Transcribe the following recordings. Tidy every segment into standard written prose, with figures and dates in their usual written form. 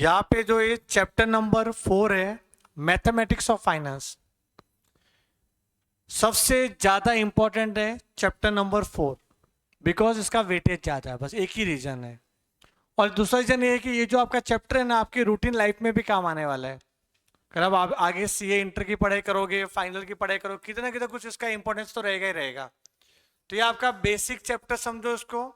यहाँ पे जो ये चैप्टर नंबर 4 है, मैथमेटिक्स ऑफ फाइनेंस, सबसे ज्यादा इंपॉर्टेंट है चैप्टर नंबर 4, बिकॉज इसका वेटेज ज्यादा है। बस एक ही रीजन है। और दूसरा रीजन ये है कि ये जो आपका चैप्टर है ना, आपकी रूटीन लाइफ में भी काम आने वाला है। अगर आप आगे सीए इंटर की पढ़ाई करोगे, फाइनल की पढ़ाई करोगे, कितना कितना कुछ इसका इंपॉर्टेंस तो रहेगा ही रहेगा। तो ये आपका बेसिक चैप्टर समझो इसको,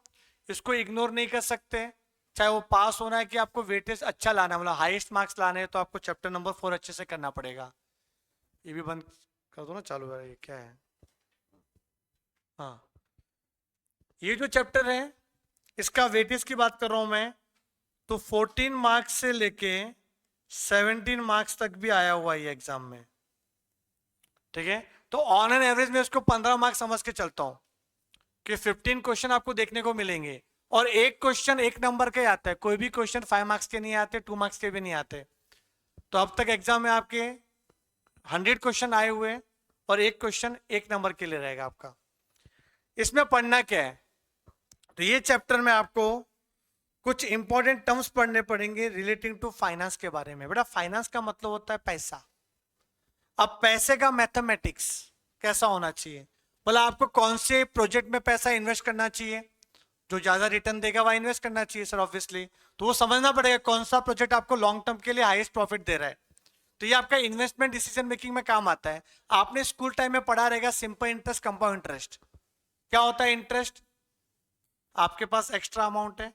इसको इग्नोर नहीं कर सकते। चाहे वो पास होना है कि आपको वेटेज अच्छा लाना है, मतलब हाईएस्ट मार्क्स लाने हैं, तो आपको चैप्टर नंबर 4 अच्छे से करना पड़ेगा। ये भी बंद कर दो ना, चालू है ये क्या है। हाँ, ये जो चैप्टर है इसका वेटेज की बात कर रहा हूं मैं, तो 14 मार्क्स से लेके 17 मार्क्स तक भी आया हुआ है ये एग्जाम में। ठीक है, तो ऑन एन एवरेज में इसको 15 मार्क्स समझ के चलता हूं कि 15 क्वेश्चन आपको देखने को मिलेंगे, और एक क्वेश्चन एक नंबर के आता है। कोई भी क्वेश्चन 5 मार्क्स के नहीं आते, 2 मार्क्स के भी नहीं आते। तो अब तक एग्जाम में आपके 100 क्वेश्चन आए हुए हैं, और एक क्वेश्चन एक नंबर के लिए रहेगा आपका। इसमें पढ़ना क्या है, तो ये चैप्टर में आपको कुछ इंपॉर्टेंट टर्म्स पढ़ने पड़ेंगे रिलेटिंग टू फाइनेंस के बारे में। बेटा फाइनेंस का मतलब होता है पैसा। अब पैसे का मैथमेटिक्स कैसा होना चाहिए, बोला आपको कौन से प्रोजेक्ट में पैसा इन्वेस्ट करना चाहिए, जो ज्यादा रिटर्न देगा वह इन्वेस्ट करना चाहिए सर ऑब्वियसली। तो वो समझना पड़ेगा कौन सा प्रोजेक्ट आपको लॉन्ग टर्म के लिए हाईएस्ट प्रॉफिट दे रहा है। तो ये आपका इन्वेस्टमेंट डिसीजन मेकिंग में काम आता है। आपने स्कूल टाइम में पढ़ा रहेगा सिंपल इंटरेस्ट, कंपाउंड इंटरेस्ट। क्या होता है इंटरेस्ट, आपके पास एक्स्ट्रा अमाउंट है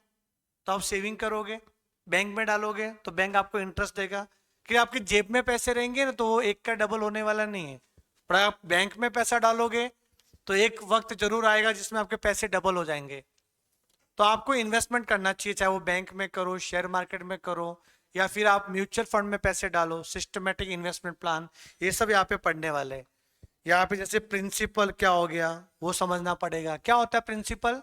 तो आप सेविंग करोगे, बैंक में डालोगे तो बैंक आपको इंटरेस्ट देगा। कि आपकी जेब में पैसे रहेंगे ना, तो वो एक का डबल होने वाला नहीं है। पर आप बैंक में पैसा डालोगे तो एक वक्त जरूर आएगा जिसमें आपके पैसे डबल हो जाएंगे। तो आपको इन्वेस्टमेंट करना चाहिए, चाहे वो बैंक में करो, शेयर मार्केट में करो, या फिर आप म्यूचुअल फंड में पैसे डालो, सिस्टमेटिक इन्वेस्टमेंट प्लान, ये सब यहाँ पे पढ़ने वाले हैं। यहाँ पे जैसे प्रिंसिपल क्या हो गया वो समझना पड़ेगा। क्या होता है प्रिंसिपल,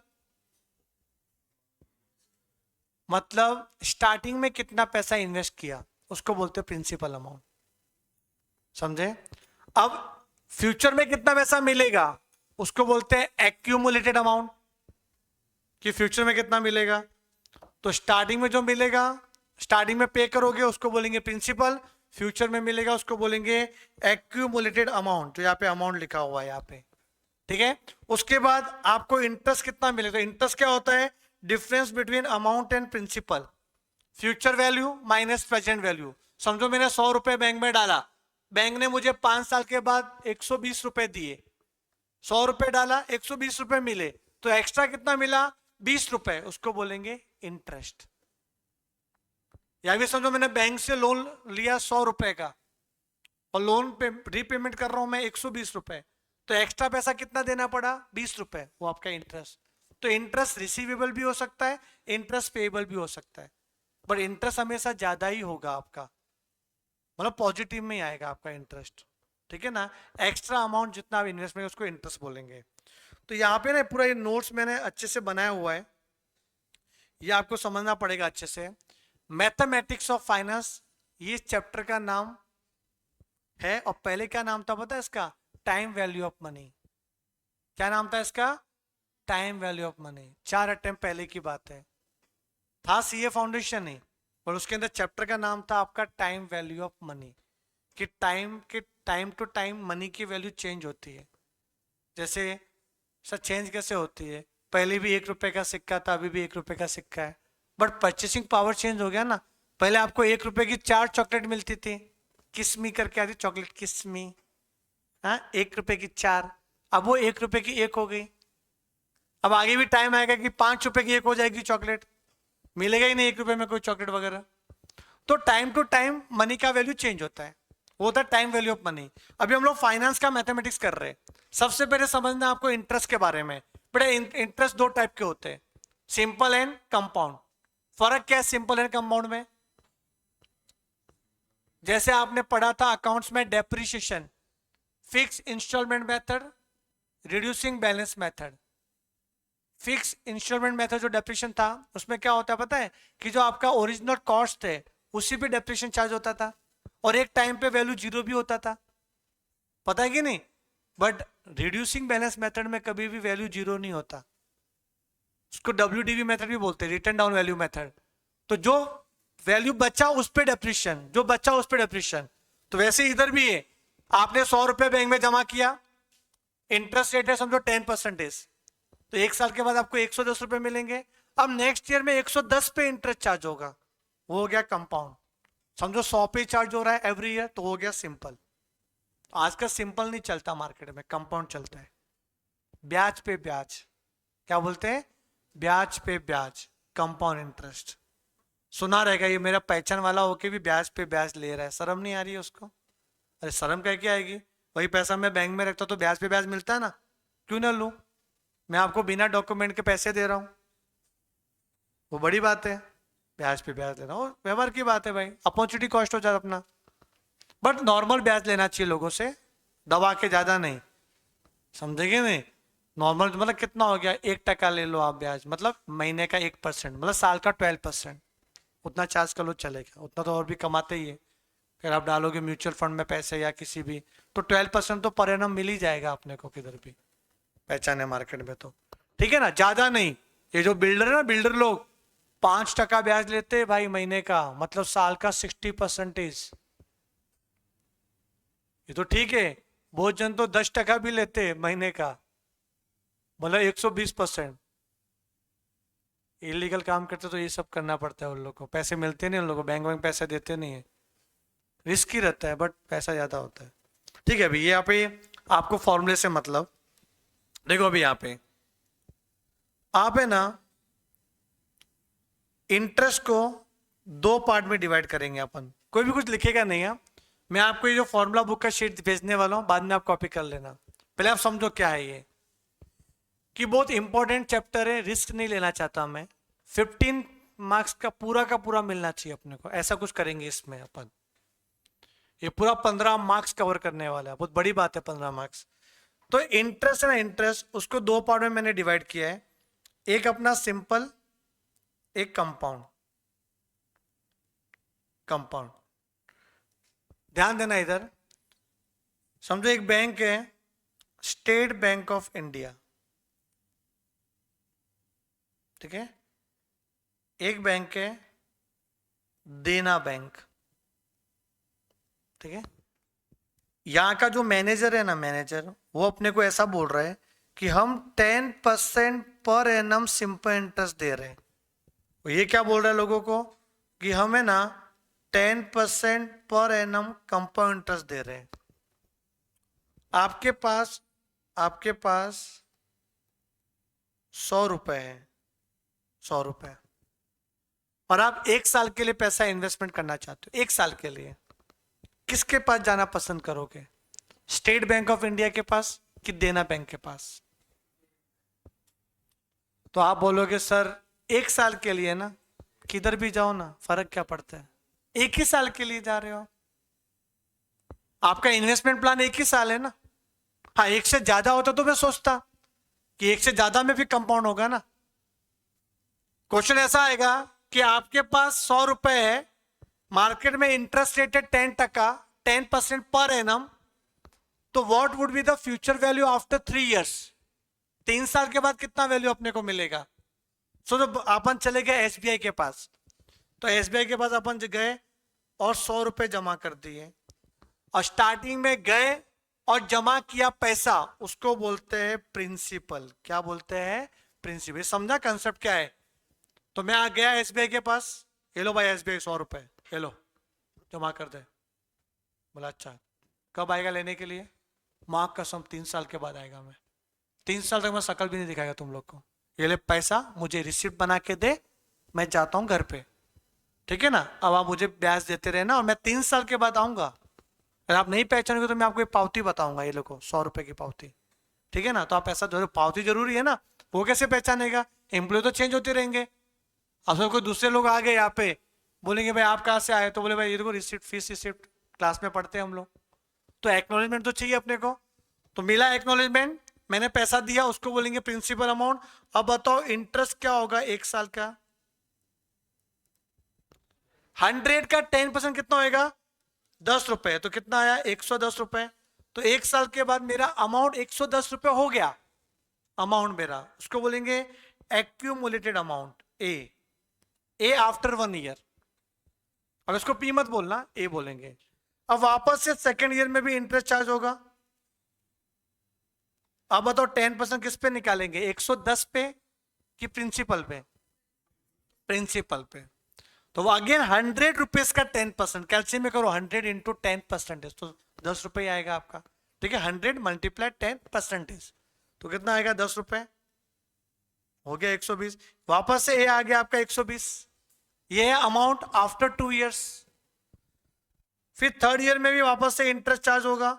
मतलब स्टार्टिंग में कितना पैसा इन्वेस्ट किया उसको बोलते हैं प्रिंसिपल अमाउंट। समझे। अब फ्यूचर में कितना पैसा मिलेगा उसको बोलते हैं एक्यूमुलेटेड अमाउंट, कि फ्यूचर में कितना मिलेगा। तो स्टार्टिंग में जो मिलेगा, स्टार्टिंग में पे करोगे उसको बोलेंगे प्रिंसिपल, फ्यूचर में मिलेगा उसको बोलेंगे एक्यूमुलेटेड अमाउंट, जो यहाँ पे अमाउंट लिखा हुआ है यहाँ पे। ठीक है, उसके बाद आपको इंटरेस्ट कितना मिलेगा। इंटरेस्ट क्या होता है, difference between amount and principal, future value minus present value. समझो मैंने 100 रुपए बैंक में डाला, बैंक ने मुझे 5 साल के बाद 120 रुपए दिए। 100 रुपए डाला, 120 रुपए मिले, तो एक्स्ट्रा कितना मिला, 20 रुपए, उसको बोलेंगे इंटरेस्ट। या भी समझो मैंने बैंक से लोन लिया 100 रुपए का, और लोन पे रीपेमेंट कर रहा हूं मैं 120 रुपए, तो एक्स्ट्रा पैसा कितना देना पड़ा, 20 रुपए, वो आपका इंटरेस्ट। तो इंटरेस्ट रिसीवेबल भी हो सकता है, इंटरेस्ट पेएबल भी हो सकता है, बट इंटरेस्ट हमेशा ज्यादा ही होगा आपका, मतलब पॉजिटिव में ही आएगा आपका इंटरेस्ट। ठीक है ना, एक्स्ट्रा अमाउंट जितना आप इन्वेस्टमेंट उसको इंटरेस्ट बोलेंगे। तो यहाँ पे ना पूरा ये नोट्स मैंने अच्छे से बनाया हुआ है, ये आपको समझना पड़ेगा अच्छे से। मैथमेटिक्स ऑफ फाइनेंस ये चैप्टर का नाम है, और पहले क्या नाम था पता है इसका, टाइम वैल्यू ऑफ मनी। क्या नाम था इसका, time value of money. 4 attempt पहले की बात है, था सीए फाउंडेशन ही, और उसके अंदर चैप्टर का नाम था आपका टाइम वैल्यू ऑफ मनी, कि टाइम टू टाइम मनी की वैल्यू चेंज होती है। जैसे सर चेंज कैसे होती है, पहले भी 1 रुपए का सिक्का था, अभी भी 1 रुपए का सिक्का है, बट परचेसिंग पावर चेंज हो गया ना। पहले आपको 1 रुपए की 4 चॉकलेट मिलती थी, किस्मी करके आती चॉकलेट किस्मी, हाँ 1 रुपए की 4, अब वो 1 रुपए की 1 हो गई। अब आगे भी टाइम आएगा कि 5 रुपए की 1 हो जाएगी चॉकलेट, मिलेगा ही नहीं 1 रुपए में कोई चॉकलेट वगैरह। तो टाइम टू टाइम मनी का वैल्यू चेंज होता है, वो होता है टाइम वैल्यू ऑफ मनी। अभी हम लोग फाइनेंस का मैथमेटिक्स कर रहे हैं। सबसे पहले समझना है आपको इंटरेस्ट के बारे में। बड़ा इंटरेस्ट 2 टाइप के होते हैं, सिंपल एंड कंपाउंड। फर्क क्या है सिंपल एंड कंपाउंड में, जैसे आपने पढ़ा था अकाउंट्स में depreciation, fix installment method, reducing balance method. Fix installment method जो डेप्रिसिएशन था उसमें क्या होता है पता है, कि जो आपका ओरिजिनल कॉस्ट है उसी पे डेप्रिसिएशन चार्ज होता था, और एक टाइम पे वैल्यू 0 भी होता था, पता है कि नहीं। बट रिड्यूसिंग बैलेंस मेथड में कभी भी वैल्यू 0 नहीं होता, उसको WDV मेथड भी बोलते हैं, रिटर्न डाउन वैल्यू मेथड। तो जो वैल्यू बचा उस पर डेप्रिशिएशन, जो बचा उस पर डेप्रिशिएशन। तो वैसे इधर भी है, आपने 100 रुपए बैंक में जमा किया, इंटरेस्ट रेट है समझो 10%, तो एक साल के बाद आपको 110 रुपए मिलेंगे। अब नेक्स्ट ईयर में 110 पे इंटरेस्ट चार्ज होगा, वो हो गया कंपाउंड। समझो 100 पे चार्ज हो रहा है एवरी ईयर, तो हो गया सिंपल। आज का सिंपल नहीं चलता मार्केट में, कंपाउंड चलता है, ब्याज पे ब्याज। क्या बोलते हैं? ब्याज पे ब्याज, कंपाउंड इंटरेस्ट। सुना रहेगा ये मेरा पहचान वाला होके भी ब्याज पे ब्याज ले रहा है, शर्म नहीं आ रही है उसको? अरे शर्म कह के आएगी, वही पैसा मैं बैंक में रखता तो ब्याज पे ब्याज मिलता है ना, क्यों ना लूं? मैं आपको बिना डॉक्यूमेंट के पैसे दे रहा हूं, वो बड़ी बात है। ब्याज पे ब्याज लेना, व्यवहार की बात है भाई, अपॉर्चुनिटी कॉस्ट हो जाता अपना। बट नॉर्मल ब्याज लेना चाहिए लोगों से, दबा के ज्यादा नहीं, समझेंगे नहीं? नॉर्मल मतलब कितना हो गया, 1% ले लो आप ब्याज, मतलब महीने का 1%, मतलब साल का 12%, उतना चार्ज कर लो चलेगा, उतना तो और भी कमाते ही है। अगर आप डालोगे म्यूचुअल फंड में पैसे या किसी भी, तो 12% तो पर एनम मिल ही जाएगा अपने को, किधर भी पहचाने मार्केट में तो, ठीक है ना, ज्यादा नहीं। ये जो बिल्डर है ना, बिल्डर लोग 5% ब्याज लेते हैं भाई महीने का, मतलब साल का 60%। ये तो ठीक है, बहुत जन तो 10% भी लेते हैं महीने का, मतलब 120%। इलीगल काम करते तो ये सब करना पड़ता है उन लोगों को, पैसे मिलते नहीं उन लोगों को, बैंक पैसे देते नहीं है, रिस्की रहता है बट पैसा ज्यादा होता है। ठीक है अभी यहाँ पे आपको फॉर्मूले से मतलब, देखो अभी यहाँ पे आप है ना इंटरेस्ट को 2 पार्ट में डिवाइड करेंगे अपन, कोई भी कुछ लिखेगा नहीं है, मैं आपको ये जो फॉर्मूला बुक का शीट भेजने वाला हूं, बाद में आप कॉपी कर लेना। पहले आप समझो क्या है ये, कि बहुत इंपॉर्टेंट चैप्टर है, रिस्क नहीं लेना चाहता मैं। 15 मार्क्स का पूरा मिलना चाहिए अपने को, ऐसा कुछ करेंगे इसमें अपन। ये पूरा 15 मार्क्स कवर करने वाला है, बहुत बड़ी बात है 15 मार्क्स। तो इंटरेस्ट है ना, इंटरेस्ट उसको 2 पार्ट में मैंने डिवाइड किया है, एक अपना सिंपल, एक कंपाउंड। कंपाउंड ध्यान देना इधर, समझो एक बैंक है स्टेट बैंक ऑफ इंडिया, ठीक है, एक बैंक है देना बैंक, ठीक है। यहां का जो मैनेजर है ना, मैनेजर वो अपने को ऐसा बोल रहा है कि हम 10% पर एनम सिंपल इंटरेस्ट दे रहे हैं। ये क्या बोल रहा है लोगों को, कि हम है ना 10% पर एनम कंपाउंड इंटरेस्ट दे रहे हैं। आपके पास 100 रुपए है, 100 रुपए, और आप 1 साल के लिए पैसा इन्वेस्टमेंट करना चाहते हो, 1 साल के लिए, किसके पास जाना पसंद करोगे? स्टेट बैंक ऑफ इंडिया के पास कि देना बैंक के पास? तो आप बोलोगे सर 1 साल के लिए ना, किधर भी जाओ ना फर्क क्या पड़ता है, 1 ही साल के लिए जा रहे हो, आपका इन्वेस्टमेंट प्लान 1 ही साल है ना। हाँ 1 से ज्यादा होता तो मैं सोचता कि 1 से ज्यादा में भी कंपाउंड होगा ना। क्वेश्चन ऐसा आएगा कि आपके पास 100 रुपए है, मार्केट में इंटरेस्ट रेट है 10% पर एनम, तो what would be the future value after 3 years? 3 साल के बाद कितना वैल्यू अपने को मिलेगा? सो तो अपन चले गए एसबीआई के पास, तो एसबीआई के पास अपन गए और 100 रुपए जमा कर दिए, और स्टार्टिंग में गए और जमा किया पैसा, उसको बोलते हैं प्रिंसिपल। क्या बोलते हैं? प्रिंसिपल। समझा कंसेप्ट क्या है? तो मैं आ गया एसबीआई के पास, ये लो भाई एसबीआई 100 रुपए, ये लो जमा कर दे। बोला अच्छा कब आएगा लेने के लिए? मां कसम 3 साल के बाद आएगा। मैं 3 साल तक मैं शक्ल भी नहीं दिखाएगा तुम लोग को। ये ले पैसा, मुझे रिसिप्ट बना के दे, मैं जाता हूं घर पे, ठीक है ना। अब आप मुझे ब्याज देते रहना, और मैं 3 साल के बाद आऊंगा। अगर आप नहीं पहचानोगे तो मैं आपको एक पावती बताऊंगा, ये लोगों 100 रुपए की पावती, ठीक है ना। तो आप पैसा जरूर, पावती जरूरी है ना, वो कैसे पहचानेगा? एम्प्लॉय तो चेंज होते रहेंगे। अब कोई दूसरे लोग आ गए यहाँ पे, बोलेंगे भाई आप कहाँ से आए, तो बोले भाई ये देखो रिसिप्ट, फीस रिसिप्ट, क्लास में पढ़ते हैं हम लोग, तो एक्नॉलेजमेंट तो चाहिए अपने को। तो मिला एक्नॉलेजमेंट, मैंने पैसा दिया, उसको बोलेंगे प्रिंसिपल अमाउंट। अब बताओ इंटरेस्ट क्या होगा 1 साल का? 100 का 10% कितना होएगा? 10 रुपए, तो कितना आया? 110 रुपए। तो 1 साल के बाद मेरा अमाउंट 110 रुपए हो गया, अमाउंट मेरा, उसको बोलेंगे accumulated amount, A after 1 year. अब इसको पी मत बोलना, ए बोलेंगे। अब वापस से सेकेंड ईयर में भी इंटरेस्ट चार्ज होगा। अब बताओ 10% किस पे निकालेंगे, 110 पे कि प्रिंसिपल पे? प्रिंसिपल पे। तो वो अगेन 100 रुपीज का 10%, कैल्सियम में करो 100 इंटू 10%, तो 10 रुपये आएगा आपका। ठीक है, 100 मल्टीप्लाई 10%, तो कितना आएगा? 10 रुपए। हो गया 120। वापस से ए आ गया आपका 120। ये है अमाउंट आफ्टर 2 इयर्स। फिर थर्ड ईयर में भी वापस से इंटरेस्ट चार्ज होगा।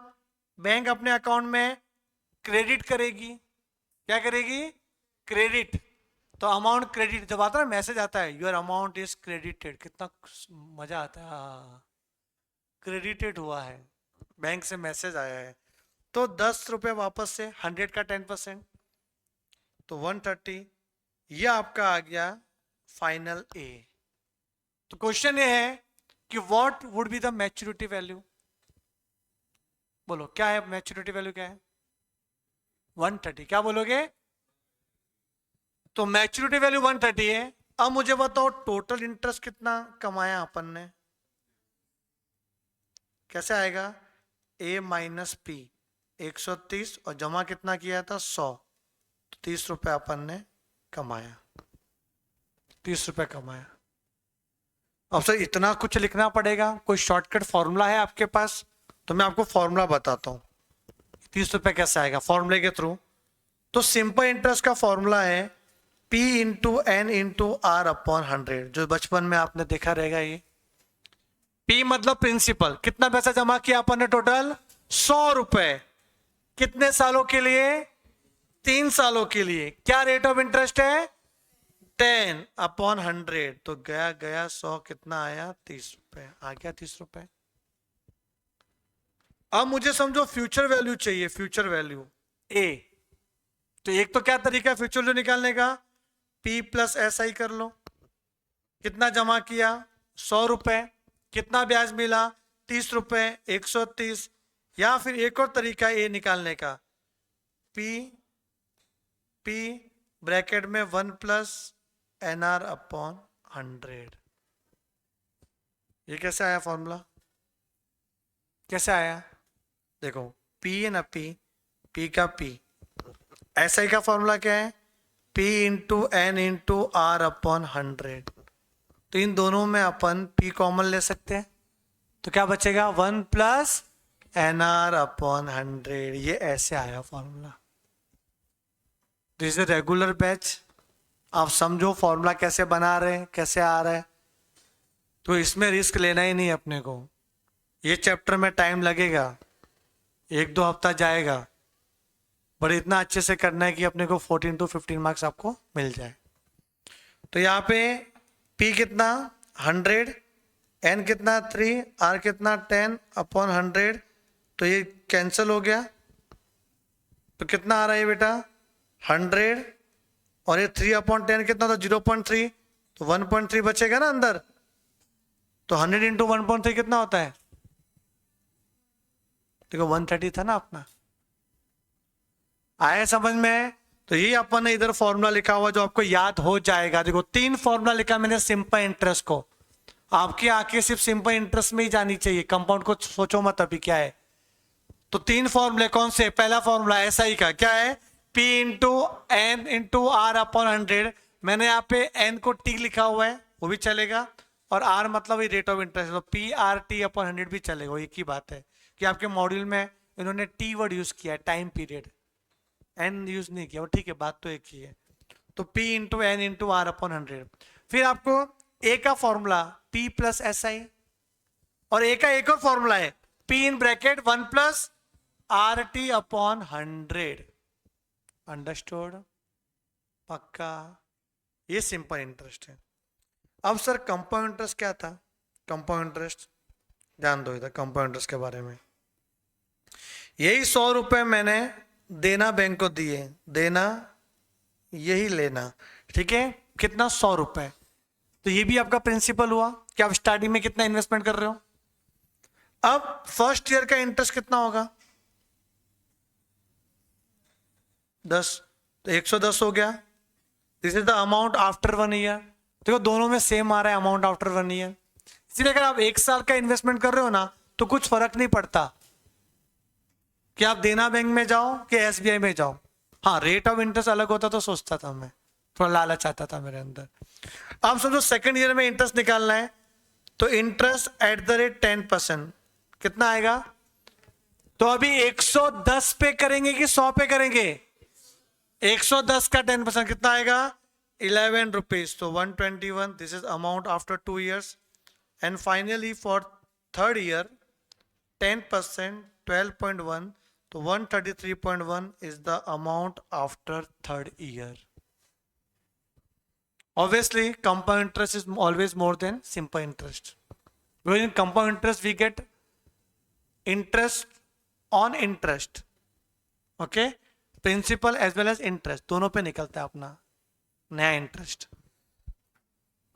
बैंक अपने अकाउंट में क्रेडिट करेगी। क्या करेगी? क्रेडिट। तो अमाउंट क्रेडिट, जब आता है मैसेज आता है योर अमाउंट इज क्रेडिटेड, कितना मजा आता है, क्रेडिटेड हुआ है, बैंक से मैसेज आया है। तो 10 रुपए वापस से 100 का 10%, तो 130। ये आपका आ गया फाइनल ए। तो क्वेश्चन ये है कि what would be the maturity value? बोलो क्या है मैच्योरिटी वैल्यू, क्या है? 130। क्या बोलोगे? तो मैच्योरिटी वैल्यू 130 है। अब मुझे बताओ टोटल इंटरेस्ट कितना कमाया अपन ने? कैसे आएगा? ए माइनस पी, 130, और जमा कितना किया था? 100। तो 30 रुपए अपन ने कमाया, 30 रुपए कमाया। अब सर इतना कुछ लिखना पड़ेगा? कोई शॉर्टकट फॉर्मूला है आपके पास? तो मैं आपको फॉर्मूला बताता हूं 30 रुपए कैसे आएगा फॉर्मूले के थ्रू। तो सिंपल इंटरेस्ट का फॉर्मूला है P into N into R upon 100, जो बचपन में आपने देखा रहेगा। ये P मतलब प्रिंसिपल, कितना पैसा जमा किया अपन ने? टोटल 100 रुपए। कितने सालों के लिए? 3 सालों के लिए। क्या रेट ऑफ इंटरेस्ट है? 10 अपॉन 100। तो गया गया 100, कितना आया? 30 रुपए। आ गया 30 रुपए। अब मुझे समझो फ्यूचर वैल्यू चाहिए, फ्यूचर वैल्यू ए। तो एक तो क्या तरीका है फ्यूचर वैल्यू निकालने का? P प्लस एस आई कर लो। कितना जमा किया? 100 रुपए। कितना ब्याज मिला? 30 रुपए, 130। या फिर एक और तरीका ए निकालने का, P ब्रैकेट में 1 प्लस एन आर अपॉन 100। ये कैसे आया फॉर्मूला? कैसे आया? देखो P है ना, P का P, एस आई का फॉर्मूला क्या है? P into N into R upon 100। तो इन दोनों में अपन P कॉमन ले सकते हैं, तो क्या बचेगा? 1 प्लस एन आर अपॉन 100। ये ऐसे आया formula. This is regular batch. आप समझो फॉर्मूला कैसे बना रहे हैं, कैसे आ रहा है। तो इसमें रिस्क लेना ही नहीं अपने को। ये चैप्टर में टाइम लगेगा, 1-2 हफ्ता जाएगा, पर इतना अच्छे से करना है कि अपने को 14 to 15 मार्क्स आपको मिल जाए। तो यहाँ पे P कितना? 100, N कितना? 3, R कितना? 10 अपॉन 100। तो ये कैंसिल हो गया। तो कितना आ रहा है बेटा? 100, और ये 3 अपॉन 10 कितना था? 0.3। तो 1.3 बचेगा ना अंदर। तो 100 इंटू 1.3 कितना होता है? देखो 130 था ना अपना। आया समझ में? तो ये अपन ने इधर फॉर्मूला लिखा हुआ जो आपको याद हो जाएगा। देखो 3 फॉर्मूला लिखा मैंने सिंपल इंटरेस्ट को। आपकी आंखें सिर्फ सिंपल इंटरेस्ट में ही जानी चाहिए, कंपाउंड को सोचो मत अभी क्या है। तो 3 फॉर्मूले कौन से? पहला फॉर्मूला एसआई का क्या है? P into N into R upon 100। मैंने यहाँ पे एन को टी लिखा हुआ है, वो भी चलेगा, और आर मतलब रेट ऑफ इंटरेस्ट, तो PRT अपॉन 100 भी चलेगा। एक ही बात है कि आपके मॉड्यूल में इन्होंने टी वर्ड यूज किया है, टाइम पीरियड, एन यूज नहीं किया, वो ठीक है, बात तो एक ही है। तो P into N into R upon 100। फिर आपको ए का formula P plus S I, और ए का एक और फॉर्मूला है P in bracket 1 plus RT upon 100। Understood? पक्का? ये सिंपल इंटरेस्ट है। अब सर कंपाउंड इंटरेस्ट क्या था? कंपाउंड इंटरेस्ट ध्यान दो इधर, कंपाउंड इंटरेस्ट के बारे में। यही 100 रुपए मैंने देना बैंक को दिए, देना यही लेना, ठीक है? कितना? 100 रुपए। तो ये भी आपका प्रिंसिपल हुआ कि आप स्टार्टिंग में कितना इन्वेस्टमेंट कर रहे हो। अब फर्स्ट ईयर का इंटरेस्ट कितना होगा? 10। तो 110 हो गया। This is the amount after 1 year. देखो दोनों में सेम आ रहा है अमाउंट आफ्टर 1 ईयर। इसलिए अगर आप 1 साल का इन्वेस्टमेंट कर रहे हो ना तो कुछ फर्क नहीं पड़ता कि आप देना बैंक में जाओ कि एसबीआई में जाओ। हाँ, रेट ऑफ इंटरेस्ट अलग होता तो सोचता था मैं, थोड़ा लालच आता था मेरे अंदर। आप समझो सेकंड ईयर में इंटरेस्ट निकालना है तो इंटरेस्ट एट द रेट 10%, कितना आएगा? तो अभी 110 पे करेंगे कि 100 पे करेंगे? 110 का 10% कितना आएगा? 11 रुपीज। तो 121, this is amount after 2 years। And finally for third year 10%, 12.1, तो 133.1 is the amount after third year. Obviously, compound interest is always more than simple interest. Because in compound interest, we get interest on interest. Okay? Principal as well as interest. दोनों पे निकलता है अपना नया interest.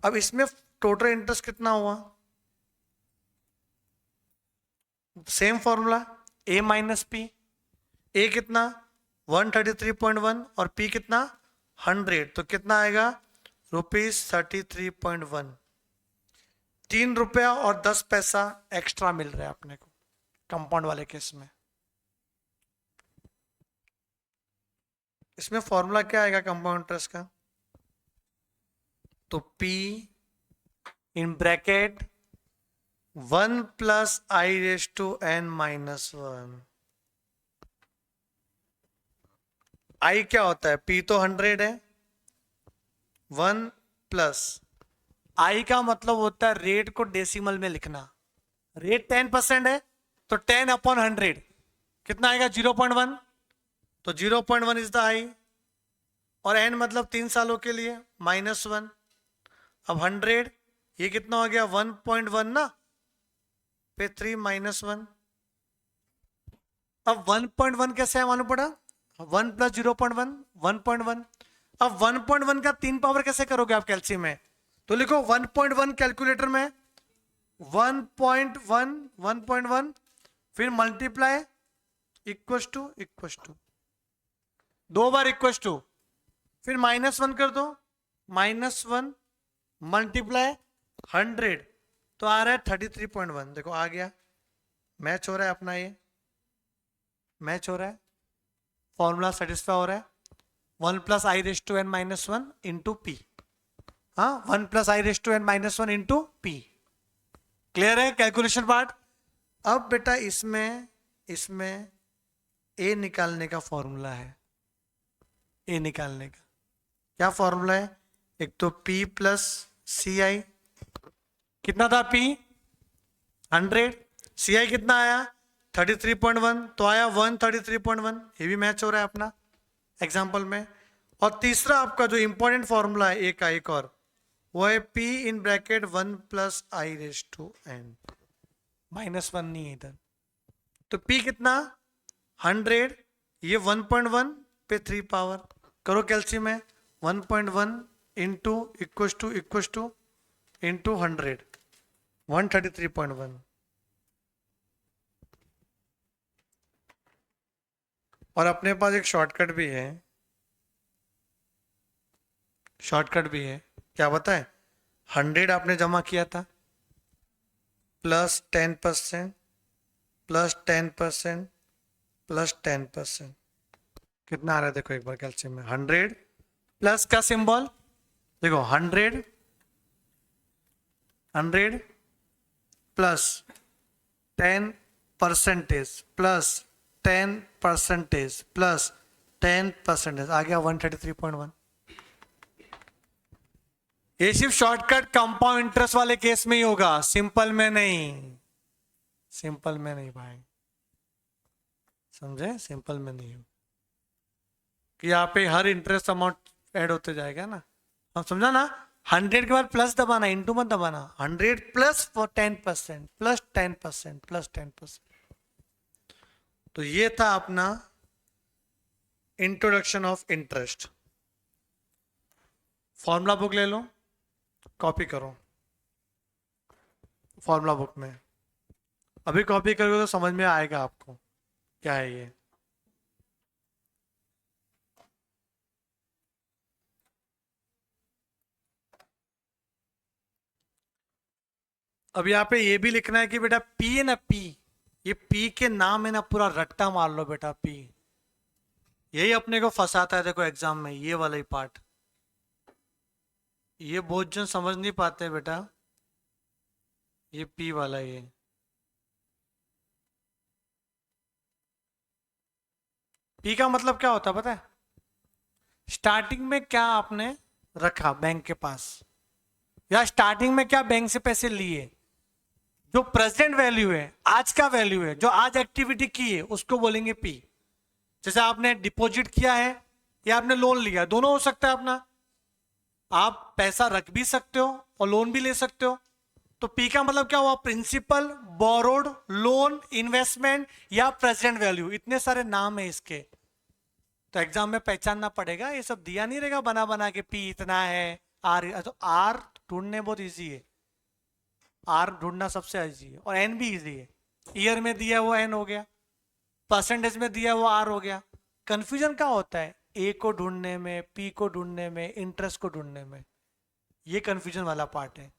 अब इसमें total interest कितना हुआ? सेम फॉर्मूला, ए माइनस पी। ए कितना? 133.1 और पी कितना? 100। तो कितना आएगा? ₹33.1। 3 रुपया और 10 पैसा एक्स्ट्रा मिल रहा है अपने को कंपाउंड वाले केस में। इसमें फॉर्मूला क्या आएगा कंपाउंड इंटरेस्ट का? तो P in bracket 1 + i⁻n-1। I क्या होता है? P तो 100 है, 1 + I का मतलब होता है रेट को डेसिमल में लिखना। रेट 10% है तो 10/100 कितना आएगा? 0.1। तो 0.1 इज द I। और n मतलब 3 सालों के लिए -1। अब 100 ये कितना हो गया? 1.1 ना, पे 3 -1। अब 1.1 कैसे है मालूम पड़ा? 1 + 0.1 1.1। अब 1.1 का 3 पावर कैसे करोगे आप कैलसी में? तो लिखो 1.1 कैलकुलेटर में 1.1 1.1 फिर मल्टीप्लाई इक्वल टू 2 बार इक्वल टू, फिर -1 कर दो, -1 मल्टीप्लाई 100 तो आ रहा है 33.1। देखो आ गया, मैच हो रहा है अपना, ये मैच हो रहा है, फॉर्मूला सेटिस्फाई हो रहा है। 1 + i⁻n-1 इंटू पी। हाँ, 1 + i⁻n-1 इंटू पी। क्लियर है कैलकुलेशन पार्ट? अब बेटा इसमें ए निकालने का फॉर्मूला है। ए निकालने का क्या फॉर्मूला है? एक तो P + CI। कितना था P? 100। CI कितना आया? 33.1। तो आया 133.1। ये भी मैच हो रहा है अपना एग्जाम्पल में। और तीसरा आपका जो इंपॉर्टेंट फॉर्मूला है एक और, वो है P इन ब्रैकेट 1 + i⁻n। -1 नहीं है इधर। तो P कितना? 100। ये 1.1 पे 3 पावर करो कैलसी में, 1.1 इंटू इक्वल टू इंटू 100, 133.1। और अपने पास एक शॉर्टकट भी है, क्या बताए? 100 आपने जमा किया था प्लस 10% प्लस 10% प्लस 10%, कितना आ रहा है? देखो एक बार कैल्शियम में 100 प्लस का सिंबल देखो, 100 प्लस 10% प्लस 10% प्लस 10% आ गया 133.1। ये सिर्फ शॉर्टकट कंपाउंड इंटरेस्ट वाले केस में ही होगा, सिंपल में नहीं। सिंपल में नहीं भाई, समझे? सिंपल में नहीं हो कि यहाँ पे हर इंटरेस्ट अमाउंट ऐड होते जाएगा ना। अब समझा ना? 100 के बाद प्लस दबाना, इंटू मत दबाना। 100 प्लस 10% प्लस 10% प्लस 10%। तो ये था अपना introduction of interest. Formula book ले लो, कॉपी करो फॉर्मूला बुक में। अभी कॉपी करोगे तो समझ में आएगा आपको क्या है ये। अब यहाँ पे ये भी लिखना है कि बेटा पी है ना, पी, ये पी के नाम है ना, पूरा रट्टा मार लो बेटा पी। यही अपने को फंसाता है देखो एग्जाम में, ये वाला ही पार्ट। ये बहुत जन समझ नहीं पाते बेटा, ये पी वाला ये। पी का मतलब क्या होता है पता है? स्टार्टिंग में क्या आपने रखा बैंक के पास, या स्टार्टिंग में क्या बैंक से पैसे लिए, जो प्रेजेंट वैल्यू है, आज का वैल्यू है, जो आज एक्टिविटी की है, उसको बोलेंगे पी। जैसे आपने डिपॉजिट किया है या आपने लोन लिया, दोनों हो सकता है अपना। आप पैसा रख भी सकते हो और लोन भी ले सकते हो। तो पी का मतलब क्या हुआ? प्रिंसिपल, बोरोड, लोन, इन्वेस्टमेंट या प्रेजेंट वैल्यू, इतने सारे नाम है इसके। तो एग्जाम में पहचानना पड़ेगा, ये सब दिया नहीं रहेगा बना बना के पी इतना है, आर। तो आर ढूंढने बहुत इजी है, आर ढूंढना सबसे इजी है, और एन भी इजी है। ईयर में दिया वो एन हो गया, परसेंटेज में दिया वो आर हो गया। कंफ्यूजन क्या होता है? ए को ढूंढने में, पी को ढूंढने में, इंटरेस्ट को ढूंढने में, ये कंफ्यूजन वाला पार्ट है।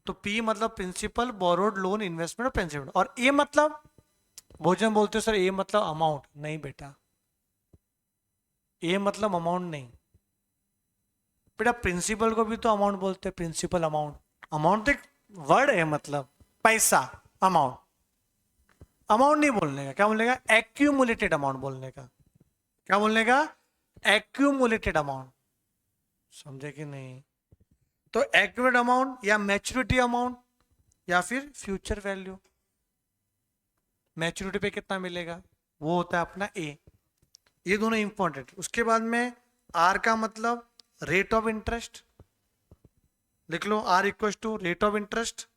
तो पी मतलब प्रिंसिपल, बोरोड, लोन, इन्वेस्टमेंट और प्रिंसिपल। और ए मतलब, भोजन बोलते हो सर ए मतलब अमाउंट, नहीं बेटा, ए मतलब अमाउंट नहीं बेटा। प्रिंसिपल को भी तो अमाउंट बोलते हैं, प्रिंसिपल अमाउंट। अमाउंट एक वर्ड है, मतलब पैसा, अमाउंट। अमाउंट नहीं बोलने का, क्या बोलने का? एक्यूमुलेटेड अमाउंट बोलने का। क्या बोलने का? Accumulated amount. समझे कि नहीं? तो एक्यूमुलेटेड अमाउंट या मैच्योरिटी अमाउंट या फिर फ्यूचर वैल्यू। मैच्योरिटी पे कितना मिलेगा, वो होता है अपना ए। ये दोनों इंपॉर्टेंट। उसके बाद में आर का मतलब रेट ऑफ इंटरेस्ट, लिख लो R equal to rate of interest.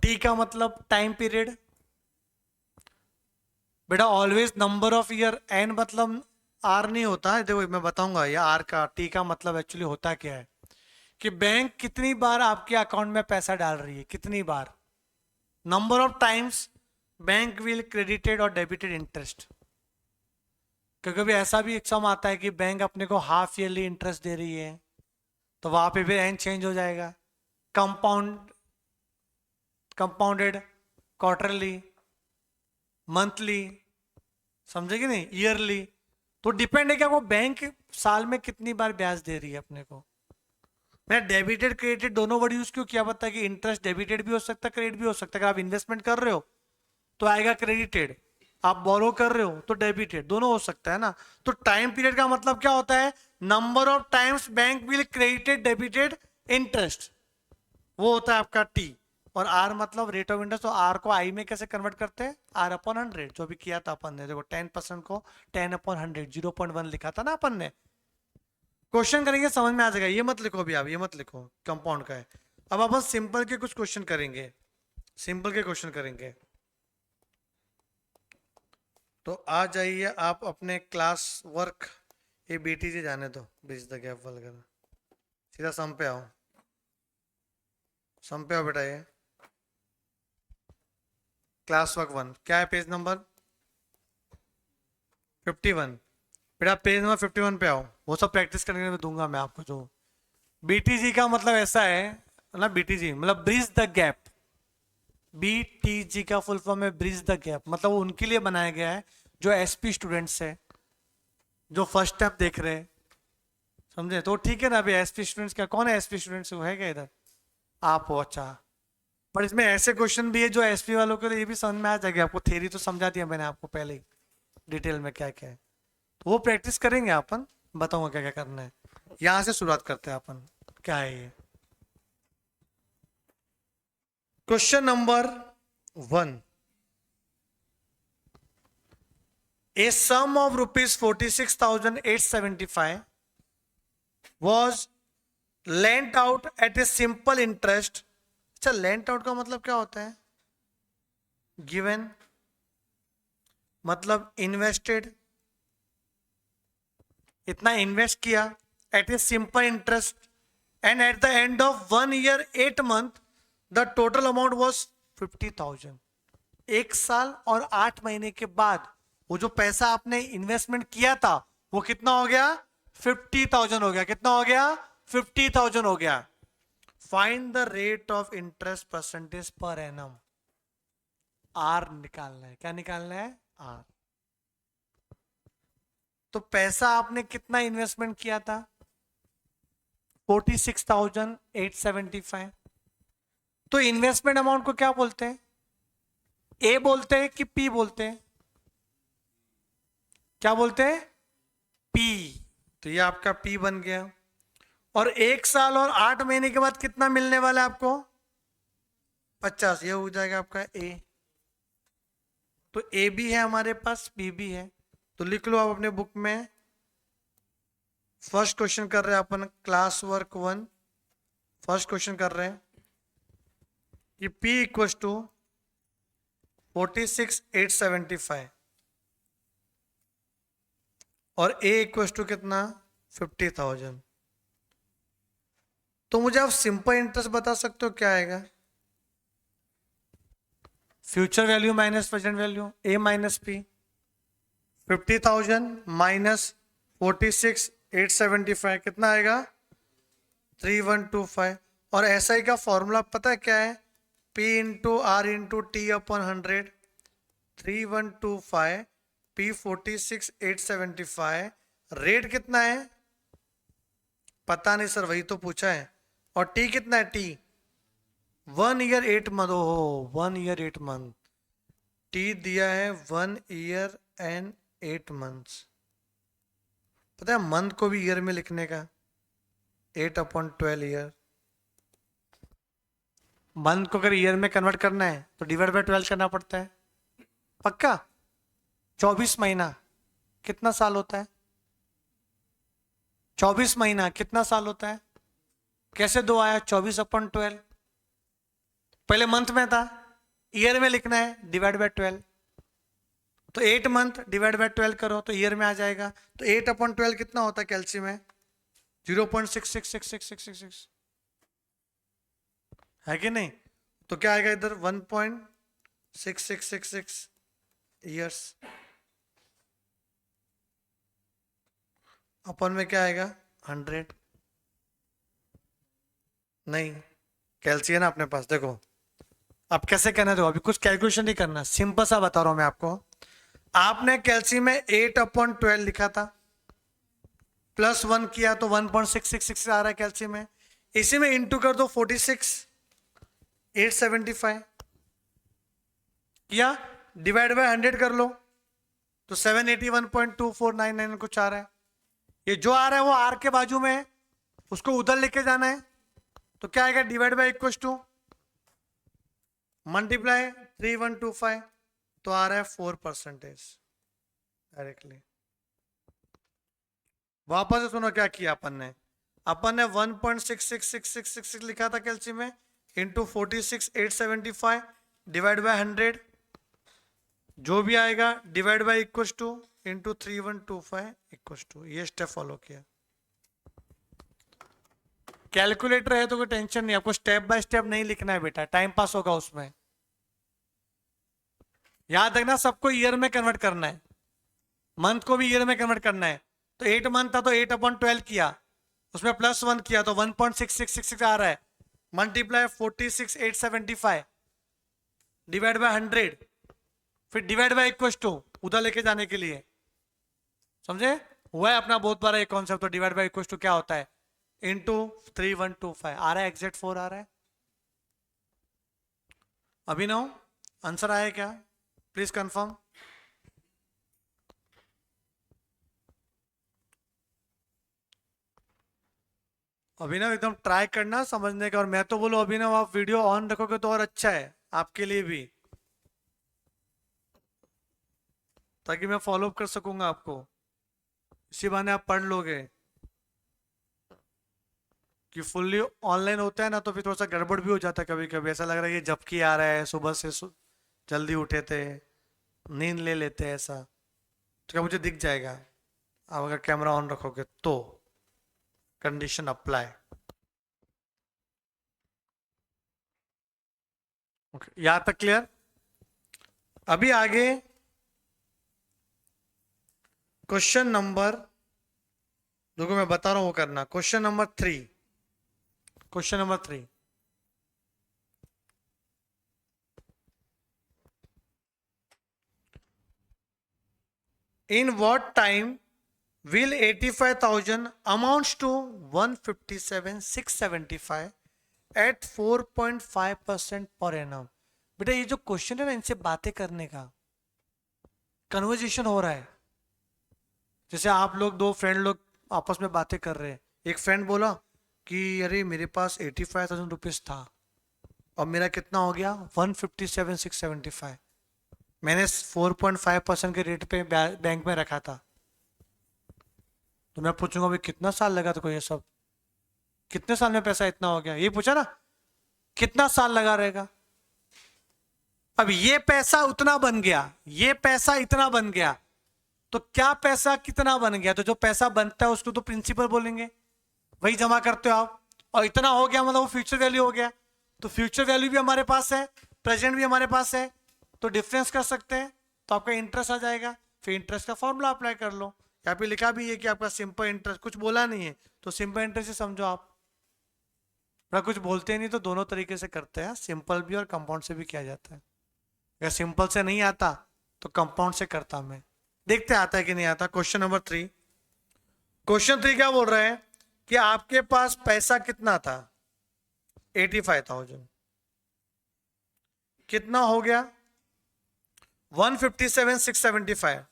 T का मतलब टाइम पीरियड, बेटा always number of year. N मतलब आर नहीं होता है, देखो मैं बताऊंगा ये आर का, टी का मतलब एक्चुअली होता क्या है कि बैंक कितनी बार आपके अकाउंट में पैसा डाल रही है, कितनी बार, number of times bank will credited और डेबिटेड इंटरेस्ट। क्योंकि भी ऐसा भी एग्जाम आता है कि बैंक अपने को हाफ ईयरली इंटरेस्ट दे रही है, तो वहां पे भी एन चेंज हो जाएगा। कंपाउंडेड, क्वार्टरली, मंथली, समझे कि नहीं, ईयरली। तो डिपेंड है क्या वो बैंक साल में कितनी बार ब्याज दे रही है अपने को। मैं डेबिटेड क्रेडिटेड दोनों वर्ड यूज क्यों किया पता है कि इंटरेस्ट डेबिटेड भी हो सकता है, क्रेडिट भी हो सकता है। अगर आप इन्वेस्टमेंट कर रहे हो तो आएगा क्रेडिटेड, आप बोरो कर रहे हो तो डेबिटेड, दोनों हो सकता है ना। तो टाइम पीरियड का मतलब क्या होता है? Number of times bank will credited debited interest, वो होता है आपका टी। और आर मतलब रेट ऑफ इंटरेस्ट। तो आर को आई में कैसे कन्वर्ट करते हैं? आर अपॉन 100, जो भी किया था अपन ने, देखो 10% को 10 अपॉन 100, 0.1 लिखा था ना अपन ने। क्वेश्चन करेंगे समझ में आ जाएगा, ये मत लिखो अभी, आप ये मत लिखो कंपाउंड का है। अब अपन सिंपल के कुछ क्वेश्चन करेंगे, सिंपल के क्वेश्चन करेंगे। तो आ जाइए आप अपने क्लास वर्क, ये BTG जाने दो, ब्रिज द गैप वगैरह, सीधा सम पे आओ, सम पे आओ बेटा। ये क्लास वर्क 1 क्या है? Page number 51। बेटा पेज नंबर 51 पे आओ, वो सब प्रैक्टिस करने में दूंगा मैं आपको। जो BTG का मतलब ऐसा है ना, BTG मतलब ब्रिज द गैप। BTG का फुल फॉर्म है ब्रिज द गैप, मतलब वो उनके लिए बनाया गया है जो SP स्टूडेंट्स है, जो फर्स्ट स्टेप देख रहे हैं, समझे? तो ठीक है ना। अभी SP स्टूडेंट्स क्या, कौन है SP स्टूडेंट्स? वो है क्या इधर? आप हो, अच्छा। पर इसमें ऐसे क्वेश्चन भी है जो SP वालों के लिए ये भी समझ में आ जाएगा आपको। थ्योरी तो समझा दिया मैंने आपको पहले ही डिटेल में क्या क्या है, तो वो प्रैक्टिस करेंगे अपन, बताऊंगा क्या क्या करना है। यहां से शुरुआत करते हैं अपन, क्या है ये। Question number 1, a sum of rupees 46,875 was lent out at a simple interest। अच्छा, lent out का मतलब क्या होता है? गिवन मतलब इन्वेस्टेड, इतना इन्वेस्ट किया at a simple interest, and at the end of 1 year 8 month the total amount was 50,000। 1 साल और 8 महीने के बाद वो जो पैसा आपने इन्वेस्टमेंट किया था वो कितना हो गया? 50,000 हो गया। कितना हो गया? 50,000 हो गया। Find the rate of interest percentage per annum. R निकालना है। क्या निकालना है? आर। तो पैसा आपने कितना इन्वेस्टमेंट किया था? 46,875। तो इन्वेस्टमेंट अमाउंट को क्या बोलते हैं? ए बोलते हैं कि पी बोलते हैं? क्या बोलते हैं? पी। तो ये आपका पी बन गया। और 1 साल और 8 महीने के बाद कितना मिलने वाला है आपको? 50। ये हो जाएगा आपका ए। तो ए भी है हमारे पास, बी भी है। तो लिख लो आप अपने बुक में। फर्स्ट क्वेश्चन कर रहे हैं अपन, क्लास वर्क 1। फर्स्ट क्वेश्चन कर रहे हैं कि P इक्वल टू 46,875 और A इक्वल टू कितना? 50,000। तो मुझे आप सिंपल इंटरेस्ट बता सकते हो क्या आएगा? Future value minus present value, A minus P। 50,000 minus 46,875 कितना आएगा? 3125। और SI का फॉर्मूला पता है क्या है? P into R into T upon 100। 3125 P 46,875। Rate कितना है? पता नहीं सर, वही तो पूछा है। और टी कितना है? T 1 year 8 month. हो 1 ईयर 8 मंथ। टी दिया है 1 ईयर एंड 8 मंथ्स। पता है मंथ को भी ईयर में लिखने का? 8/12 ईयर। मंथ को अगर ईयर में कन्वर्ट करना है तो डिवाइड बाय 12 करना पड़ता है। पक्का? 24 महीना कितना साल होता है? 24 महीना कितना साल होता है? कैसे 2 आया? 24/12। पहले मंथ में था, ईयर में लिखना है, डिवाइड बाय 12। तो 8 मंथ डिवाइड बाय 12 करो तो ईयर में आ जाएगा। तो 8/12 कितना होता है कैल्सी में? 0.666666 है कि नहीं? तो क्या आएगा इधर? 1.6666 ईयर्स। अपन में क्या आएगा? 100। नहीं, कैल्सी है ना अपने पास। देखो अब कैसे करना है, देखो अभी कुछ कैलकुलेशन नहीं करना, सिंपल सा बता रहा हूं मैं आपको। आपने कैल्सी में 8/12 लिखा था, +1 किया तो 1.666 आ रहा है कैल्सी में। इसी में इंटू कर दो 46,875 किया, डिवाइड बाय 100 कर लो तो 781.2499 कुछ आ रहा है। ये जो आ रहा है वो आर के बाजू में है, उसको उधर लेके जाना है। तो क्या आएगा? Divide by equal to multiply 3125, तो आ रहा है 4% डायरेक्टली। वापस से सुनो क्या किया अपन ने। 1.66666 लिखा था कैल्सी में, इंटू 46,875 डिवाइड बाय 100, जो भी आएगा divide by equal to into 3125 equal to. ये स्टेप फॉलो किया। कैलकुलेटर है तो कोई टेंशन नहीं, आपको स्टेप बाय स्टेप नहीं लिखना है बेटा, टाइम पास होगा उसमें। याद रखना सबको ईयर में कन्वर्ट करना है, मंथ को भी ईयर में कन्वर्ट करना है। तो 8 मंथ था तो 8/12 किया, उसमें +1 किया तो 1.6666 आ रहा है, मल्टीप्लाई 46,875 डिवाइड बाय 100, फिर डिवाइड बाय इक्वल टू उधर लेके जाने के लिए। समझे? हुआ है अपना बहुत बार ये कॉन्सेप्ट। तो डिवाइड बाय इक्वल टू क्या होता है? इंटू 3125 आ रहा है, एग्जैक्ट 4 आ रहा है। अभिनव आंसर आया क्या? Please confirm. अभिनव एकदम ट्राई करना समझने का। और मैं तो बोलूं अभिनव आप वीडियो ऑन रखोगे तो और अच्छा है आपके लिए भी, ताकि मैं फॉलो अप कर सकूंगा आपको। इसी बहाने आप पढ़ लोगे। कि फुल्ली ऑनलाइन होता है ना तो फिर थोड़ा सा गड़बड़ भी हो जाता है कभी कभी। ऐसा लग रहा है ये झपकी आ रहा है, सुबह से जल्दी उठे थे, नींद ले लेते हैं ऐसा। तो क्या मुझे दिख जाएगा आप अगर कैमरा ऑन रखोगे तो? Condition apply. ओके, यहां तक क्लियर? अभी आगे क्वेश्चन नंबर देखो मैं बता रहा हूं वो करना। Question number 3, question number 3, in what time will 85,000 amounts to 157,675 at 4.5% per annum। बेटा ये जो क्वेश्चन है ना, इनसे बातें करने का कन्वर्जेशन हो रहा है। जैसे आप लोग दो फ्रेंड लोग आपस में बातें कर रहे हैं, एक फ्रेंड बोला कि अरे मेरे पास 85,000 रुपीज था और मेरा कितना हो गया 157,675, मैंने 4.5% के रेट पे बैंक में रखा था। तो मैं पूछूंगा भाई कितना साल लगा तेको ये सब, कितने साल में पैसा इतना हो गया, ये पूछा ना, कितना साल लगा रहेगा। अब ये पैसा उतना बन गया, ये पैसा इतना बन गया, तो क्या पैसा कितना बन गया, तो जो पैसा बनता है उसको तो प्रिंसिपल बोलेंगे, वही जमा करते हो आप। और इतना हो गया मतलब वो फ्यूचर वैल्यू हो गया, तो फ्यूचर वैल्यू भी हमारे पास है, प्रेजेंट भी हमारे पास है, तो डिफरेंस कर सकते हैं, तो आपका इंटरेस्ट आ जाएगा। फिर इंटरेस्ट का फॉर्मूला अप्लाई कर लो। यहाँ पे लिखा भी है कि आपका सिंपल इंटरेस्ट, कुछ बोला नहीं है तो सिंपल इंटरेस्ट से समझो आप। कुछ बोलते नहीं तो दोनों तरीके से करते हैं, सिंपल भी और कंपाउंड से भी किया जाता है। अगर सिंपल से नहीं आता तो कंपाउंड से करता मैं। देखते आता है कि नहीं आता। क्वेश्चन नंबर 3, क्वेश्चन 3 क्या बोल रहे हैं कि आपके पास पैसा कितना था 85,000, कितना हो गया 157,675,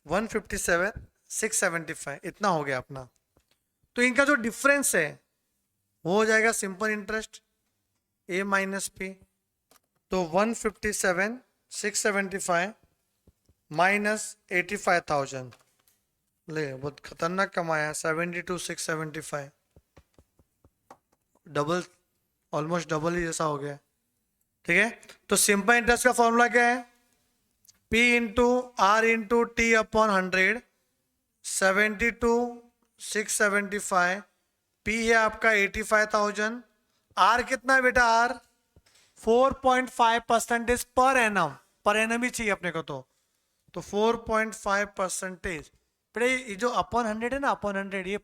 157,675 इतना हो गया अपना। तो इनका जो डिफरेंस है वो हो जाएगा सिंपल इंटरेस्ट ए माइनस पी। तो 157,675 माइनस 85,000, ले बहुत खतरनाक कमाया 72,675, डबल, ऑलमोस्ट डबल ही जैसा हो गया। ठीक है, तो सिंपल इंटरेस्ट का फॉर्मूला क्या है, P into R into T upon 100, 72,675, P है आपका 85,000, आर कितना है बेटा, are 4.5% per annum, per annum ही चाहिए अपने को, तो 4.5%। बेटा ये जो अपॉन 100 है ना, अपॉन 100 ये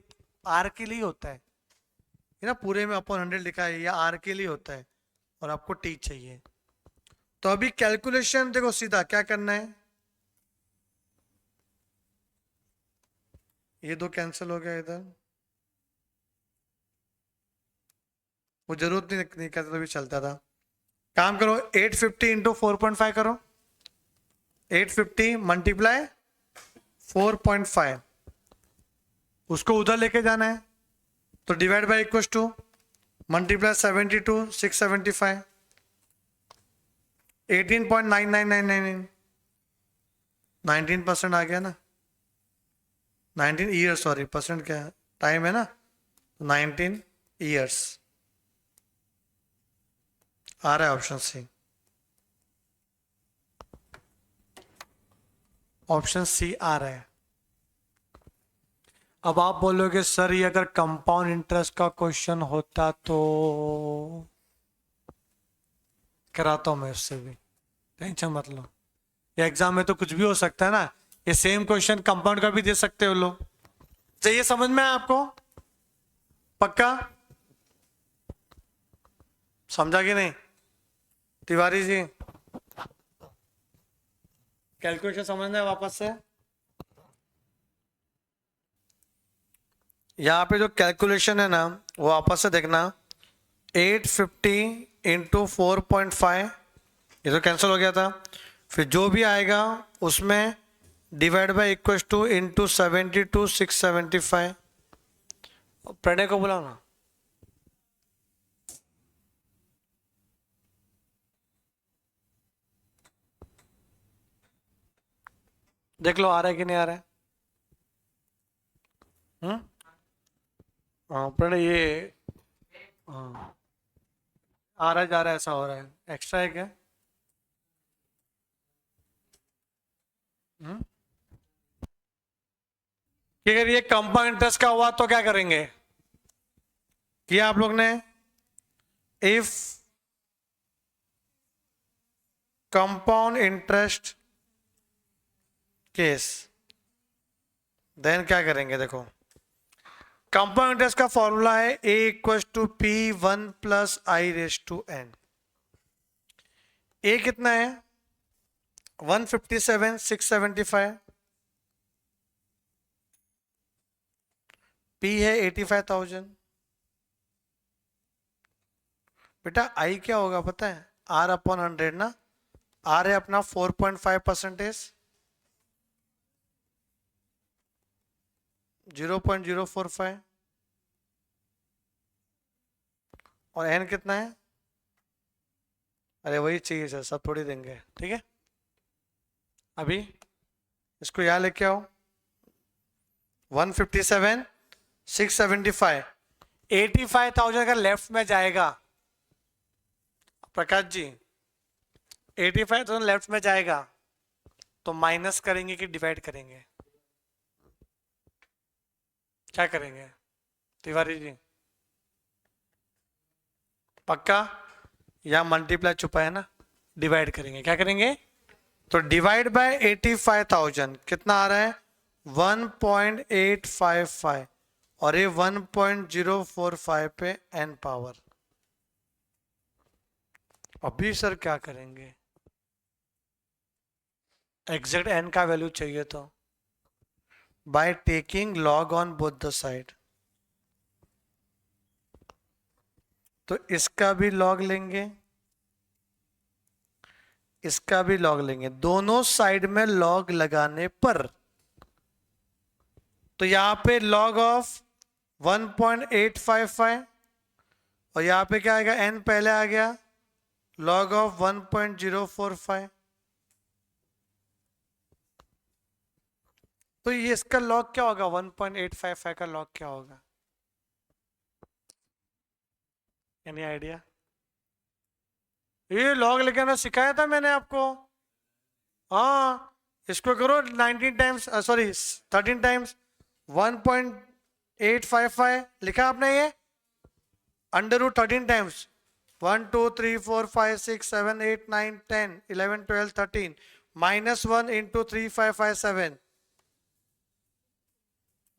आर के लिए होता है, ये ना पूरे में अपॉन 100 लिखा है, ये आर के लिए होता है और आपको टी चाहिए। तो अभी कैलकुलेशन देखो, सीधा क्या करना है, ये दो कैंसिल हो गया इधर, वो जरूरत नहीं करता तो भी चलता था। काम करो 850 इंटू 4.5 करो, 850 मल्टीप्लाई 4.5, उसको उधर लेके जाना है, तो divide by equal to multiply 72,675, 18.9999, 19% आ गया ना, 19 ईयर, सॉरी परसेंट क्या टाइम है ना, 19 ईयर्स आ रहा है ऑप्शन सी, ऑप्शन सी आ रहा है। अब आप बोलोगे सर ये अगर कंपाउंड इंटरेस्ट का क्वेश्चन होता तो कराता हूं मैं उससे भी, टेंशन मत लो, ये एग्जाम में तो कुछ भी हो सकता है ना, ये सेम क्वेश्चन कंपाउंड का भी दे सकते हो लोग। तो ये समझ में आया आपको, पक्का समझा कि नहीं तिवारी जी, कैलकुलेशन समझना है वापस से। यहाँ पे जो कैलकुलेशन है ना वो वापस से देखना, 850 इंटू 4.5, ये तो कैंसिल हो गया था, फिर जो भी आएगा उसमें divide by equal to into 72,675। Pranay को बुलाओ ना, देख लो आ रहा है कि नहीं आ रहा है। हाँ प्रणय ये, हाँ आ रहा जा रहा है, ऐसा हो रहा है, एक्स्ट्रा है क्या। कि अगर ये कंपाउंड इंटरेस्ट का हुआ तो क्या करेंगे, किया आप लोग ने, if compound interest case, then क्या करेंगे देखो, कंपाउंड इंटरेस्ट का फॉर्मूला है a equal to P one plus I raise to N. A कितना है 157,675, पी है 85,000। बेटा आई क्या होगा पता है, आर अपॉन 100 ना, आर है अपना 4.5%, 0.045, और एन कितना है, अरे वही चाहिए सर, सब थोड़ी देंगे, ठीक है। अभी इसको यहां लेके आओ, 157,675, 85,000 का लेफ्ट में जाएगा प्रकाश जी, 85,000 लेफ्ट में जाएगा, तो माइनस करेंगे कि डिवाइड करेंगे, क्या करेंगे तिवारी जी, पक्का, या मल्टीप्लाई छुपा है ना, डिवाइड करेंगे, क्या करेंगे, तो डिवाइड बाय 85,000 कितना आ रहा है 1.855, और ये 1.045 पे n पावर। अभी सर क्या करेंगे, एग्जैक्ट n का वैल्यू चाहिए तो by taking log on both the side, तो इसका भी लॉग लेंगे, इसका भी लॉग लेंगे, दोनों साइड में लॉग लगाने पर, तो यहां पे लॉग ऑफ 1.855, और यहां पे क्या आएगा n पहले आ गया, लॉग ऑफ 1.045, तो ये इसका लॉग क्या होगा 1.855 का लॉग क्या होगा, एनी आइडिया, ये लॉग लेके आना सिखाया था मैंने आपको, हाँ इसको करो 19 टाइम्स, सॉरी 13 टाइम्स 1.855 लिखा आपने, ये under root 13 times 1 2 3 4 5 6 7 8 9 10 11 12 13 -1 into 3557,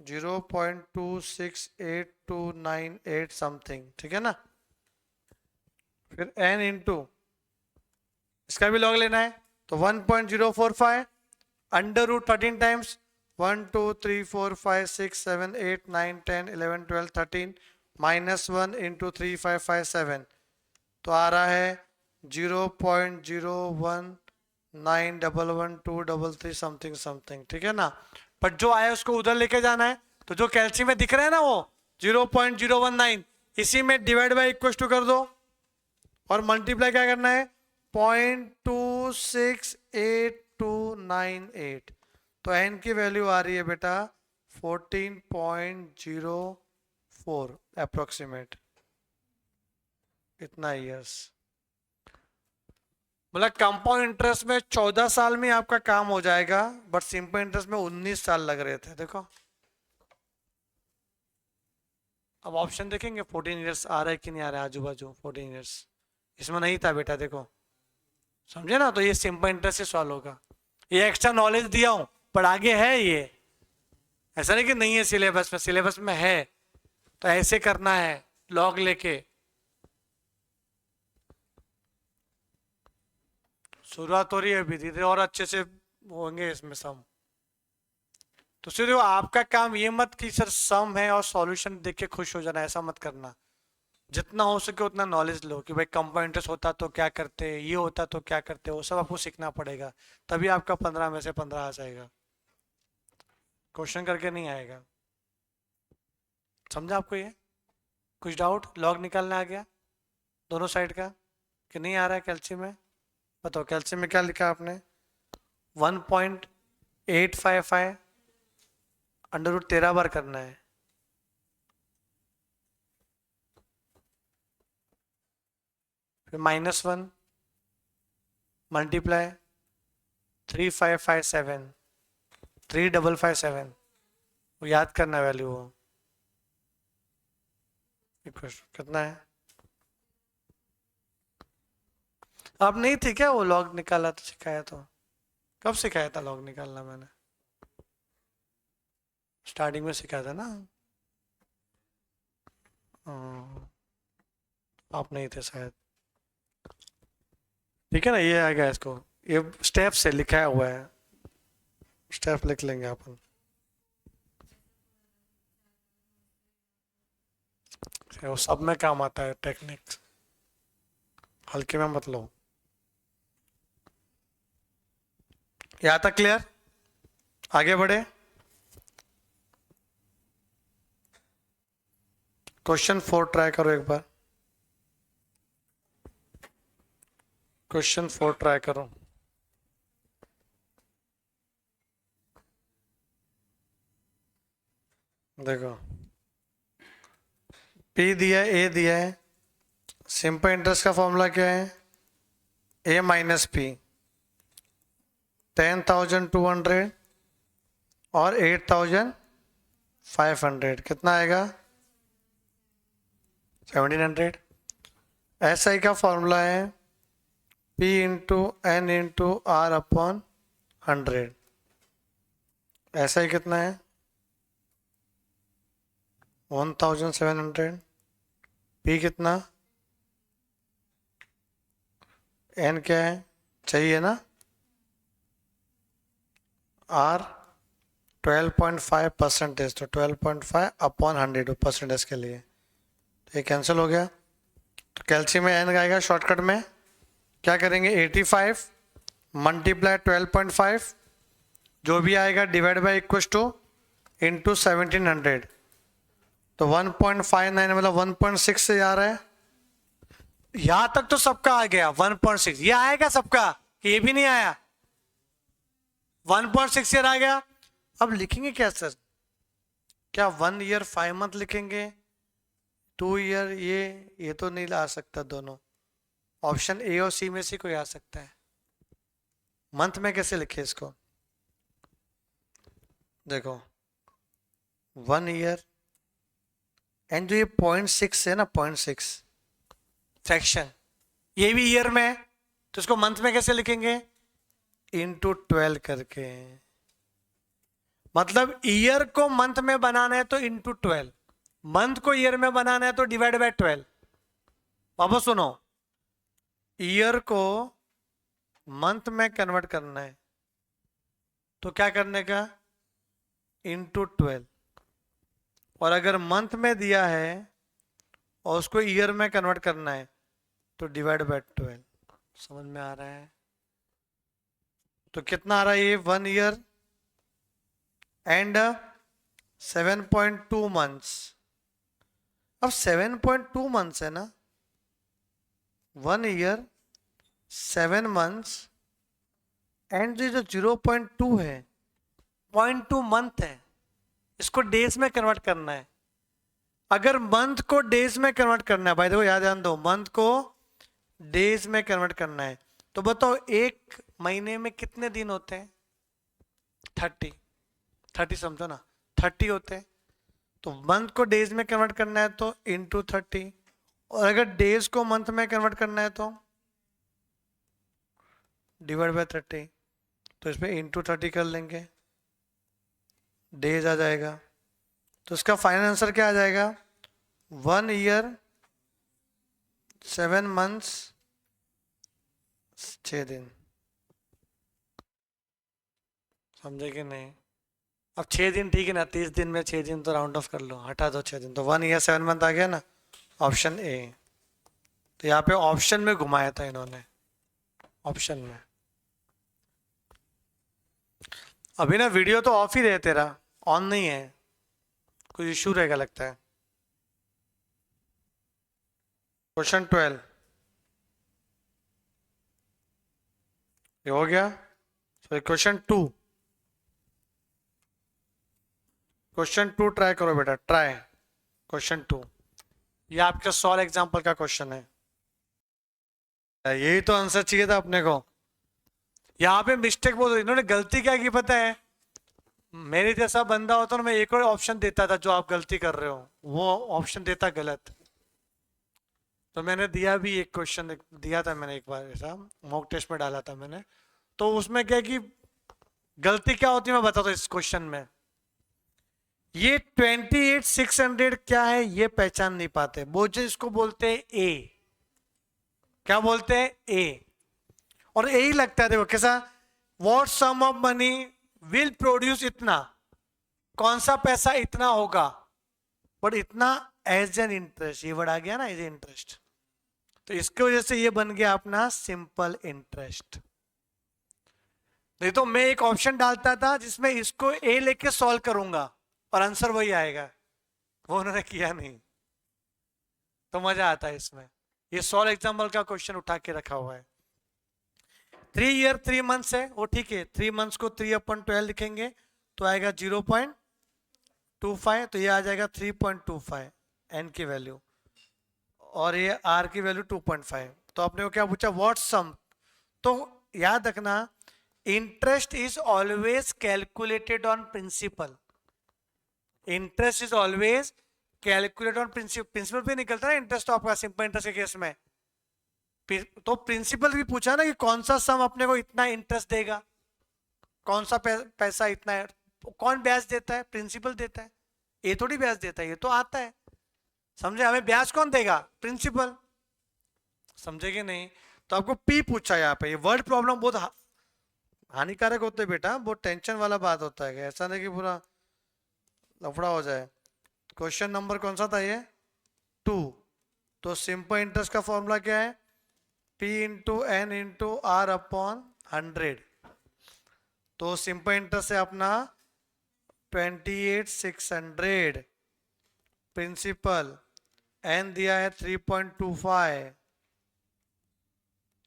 0.26828 something, ठीक है ना। फिर n इंटू इसका भी लॉग लेना है, तो 1.045 अंडर रूट 13 टाइम्स 1 2 3 4 5 6 7 8 9 10 11 12 13 -1 इंटू 3557, तो आ रहा है 0.0191123 समथिंग समथिंग, ठीक है ना। बट जो आया उसको उधर लेके जाना है, तो जो कैल्शियम में दिख रहा है ना वो 0.019, इसी में डिवाइड बाय इक्वल टू कर दो, और मल्टीप्लाई क्या करना है 0.268298, तो n की वैल्यू आ रही है बेटा 14.04 अप्रोक्सीमेट, इतना ईयर्स, मतलब कंपाउंड इंटरेस्ट में 14 साल में आपका काम हो जाएगा, बट सिंपल इंटरेस्ट में 19 साल लग रहे थे, देखो। अब ऑप्शन देखेंगे 14 ईयर्स आ रहा है कि नहीं आ रहा है, आजू बाजू 14 ईयर्स इसमें नहीं था बेटा, देखो समझे ना, तो ये सिंपल इंटरेस्ट से सॉल्व होगा, ये एक्स्ट्रा नॉलेज दिया हूं पर आगे है, ये ऐसा नहीं कि नहीं है सिलेबस में, सिलेबस में है, तो ऐसे करना है लॉग लेके, शुरुआत हो रही है अभी, धीरे और अच्छे से होंगे इसमें सम। तो सिर्फ आपका काम ये मत कि सर सम है और सॉल्यूशन देख के खुश हो जाना, ऐसा मत करना, जितना हो सके उतना नॉलेज लो कि भाई कंपाउंड इंटरेस्ट होता तो क्या करते, ये होता तो क्या करते, वो सब आपको सीखना पड़ेगा, तभी आपका 15 में से 15 आ जाएगा, क्वेश्चन करके नहीं आएगा। समझा आपको ये, कुछ डाउट, लॉग निकालने आ गया दोनों साइड का कि नहीं आ रहा है कैल्शियम में, बताओ कैल्शियम में क्या लिखा आपने 1.855 अंडर रूट 13 बार करना है, फिर -1 मल्टीप्लाई 3557 3557, वो याद करना वैल्यू, वो कितना है, आप नहीं थी क्या वो लॉग निकाला तो सिखाया, तो कब सिखाया था लॉग निकालना मैंने, स्टार्टिंग में सिखाया था ना। हाँ, आप नहीं थे शायद। ठीक है ना, ये आएगा इसको, ये स्टेप से लिखा हुआ है, स्टेप लिख लेंगे अपन। वो सब में काम आता है टेक्निक, हल्के में मत लो। यहाँ तक क्लियर? आगे बढ़े। क्वेश्चन 4 ट्राई करो एक बार, क्वेश्चन 4 ट्राई करो। देखो, P दिया है, A दिया है, सिंपल इंटरेस्ट का फॉर्मूला क्या है? A माइनस पी, 10,200 और 8,500 कितना आएगा? 1,700। SI का फॉर्मूला है P into N into R upon 100। SI कितना है? 1,700। P कितना? N क्या है चाहिए ना? R 12.5%, तो 12.5 अपॉन 100 परसेंटेज के लिए, तो ये कैंसिल हो गया। तो कैल्शियम में N आएगा शॉर्टकट में, क्या करेंगे? 85 मल्टीप्लाई 12.5, जो भी आएगा divide by equal to into 1700, तो 1.59 मतलब 1.6 से आ रहा है। यहां तक तो सबका आ गया 1.6, ये आएगा सबका, ये भी नहीं आया? 1.6 ईयर आ गया। अब लिखेंगे क्या सर? क्या 1 ईयर 5 मंथ लिखेंगे, 2 ईयर? ये तो नहीं ला सकता दोनों, ऑप्शन ए और सी में से कोई आ सकता है। मंथ में कैसे लिखे इसको? देखो 1 ईयर एंड जो ये 0.6 है ना, 0.6 फ्रैक्शन, ये भी ईयर में है, तो इसको मंथ में कैसे लिखेंगे? इंटू 12 करके। मतलब ईयर को मंथ में बनाना है तो इंटू 12, मंथ को ईयर में बनाना है तो डिवाइड बाय 12। वापस सुनो, ईयर को मंथ में कन्वर्ट करना है तो क्या करने का? इंटू 12। और अगर मंथ में दिया है और उसको ईयर में कन्वर्ट करना है तो डिवाइड बाय 12। समझ में आ रहा है? तो कितना आ रहा है ये? 1 ईयर एंड 7.2 मंथ्स। अब 7.2 मंथ्स है ना, 1 ईयर 7 मंथ्स एंड जो 0.2 है, 0.2 मंथ है, इसको डेज में कन्वर्ट करना है। अगर मंथ को डेज में कन्वर्ट करना है, भाई देखो याद ध्यान दो, मंथ को डेज में कन्वर्ट करना है, तो बताओ एक महीने में कितने दिन होते हैं? 30 समझो ना, 30 होते हैं। तो मंथ को डेज में कन्वर्ट करना है तो इंटू 30, और अगर डेज को मंथ में कन्वर्ट करना है तो डिवाइड बाय 30। तो इसमें इंटू 30 कर लेंगे, डेज आ जाएगा। तो इसका फाइनल आंसर क्या आ जाएगा? 1 ईयर 7 मंथ्स 6 दिन। समझे कि नहीं? अब 6 दिन ठीक है ना, 30 दिन में 6 दिन तो राउंड ऑफ कर लो, हटा दो 6 दिन, तो 1 ईयर 7 मंथ आ गया ना, ऑप्शन ए। तो यहाँ पे ऑप्शन में घुमाया था इन्होंने, ऑप्शन में। अभी ना वीडियो तो ऑफ ही है तेरा, ऑन नहीं है, कुछ इशू रहेगा लगता है। क्वेश्चन 12 ये हो गया। सॉरी क्वेश्चन 2, क्वेश्चन 2 ट्राई करो बेटा, ट्राई क्वेश्चन 2। ये आपका सॉल्व एग्जांपल का क्वेश्चन है, यही तो आंसर चाहिए था अपने को। यहाँ पे मिस्टेक बोल, इन्होंने गलती क्या की पता है? मेरे जैसा बंदा होता ना, मैं एक और ऑप्शन देता था जो आप गलती कर रहे हो, वो ऑप्शन देता गलत। तो मैंने दिया भी, एक क्वेश्चन दिया था मैंने एक बार, ऐसा मॉक टेस्ट में डाला था मैंने, तो उसमें क्या कि गलती क्या होती है मैं बताता हूँ इस क्वेश्चन में। ये 28,600 क्या है ये पहचान नहीं पाते, वो जो इसको बोलते हैं ए, क्या बोलते हैं ए। और यही लगता है देखो कैसा, what sum of money will produce इतना, कौन सा पैसा इतना होगा, बट इतना एज एन इंटरेस्ट, ये वर्ड आ गया ना एज एन इंटरेस्ट, तो इसकी वजह से ये बन गया अपना सिंपल इंटरेस्ट। नहीं तो मैं एक ऑप्शन डालता था जिसमें इसको ए लेके सॉल्व करूंगा और आंसर वही आएगा, वो उन्होंने किया नहीं, तो मजा आता है इसमें। ये सॉल्व एग्जाम्पल का क्वेश्चन उठा के रखा हुआ है। 3 ईयर 3 मंथ्स है वो ठीक है, 3 मंथ्स को 3/12 लिखेंगे तो आएगा 0.25, तो ये आ जाएगा 3.25 एन की वैल्यू, और ये आर की वैल्यू 2.5। तो आपने को क्या पूछा व्हाट सम, तो याद रखना interest is always calculated on principal, interest is always calculate on principal, principal पे निकलता है ना इंटरेस्ट, तो आपका सिंपल इंटरेस्ट के केस में तो प्रिंसिपल भी पूछा ना कि कौन सा सम अपने को इतना इंटरेस्ट देगा, कौन सा पैसा इतना है, कौन ब्याज देता है, प्रिंसिपल देता है, ये थोड़ी ब्याज देता है, ये तो आता है, समझे, हमें ब्याज कौन देगा, प्रिंसिपल, समझे कि नहीं। तो आपको पी पूछा यहाँ पे, ये वर्ड प्रॉब्लम बहुत हानिकारक होते हैं बेटा, बहुत टेंशन वाला बात होता है, ऐसा नहीं कि पूरा लफड़ा हो जाए। क्वेश्चन नंबर कौन सा था ये 2, तो सिंपल इंटरेस्ट का फॉर्मूला क्या है, P into N into R upon 100, तो सिंपल इंटरेस्ट है अपना 28,600, प्रिंसिपल एन दिया है 3.25,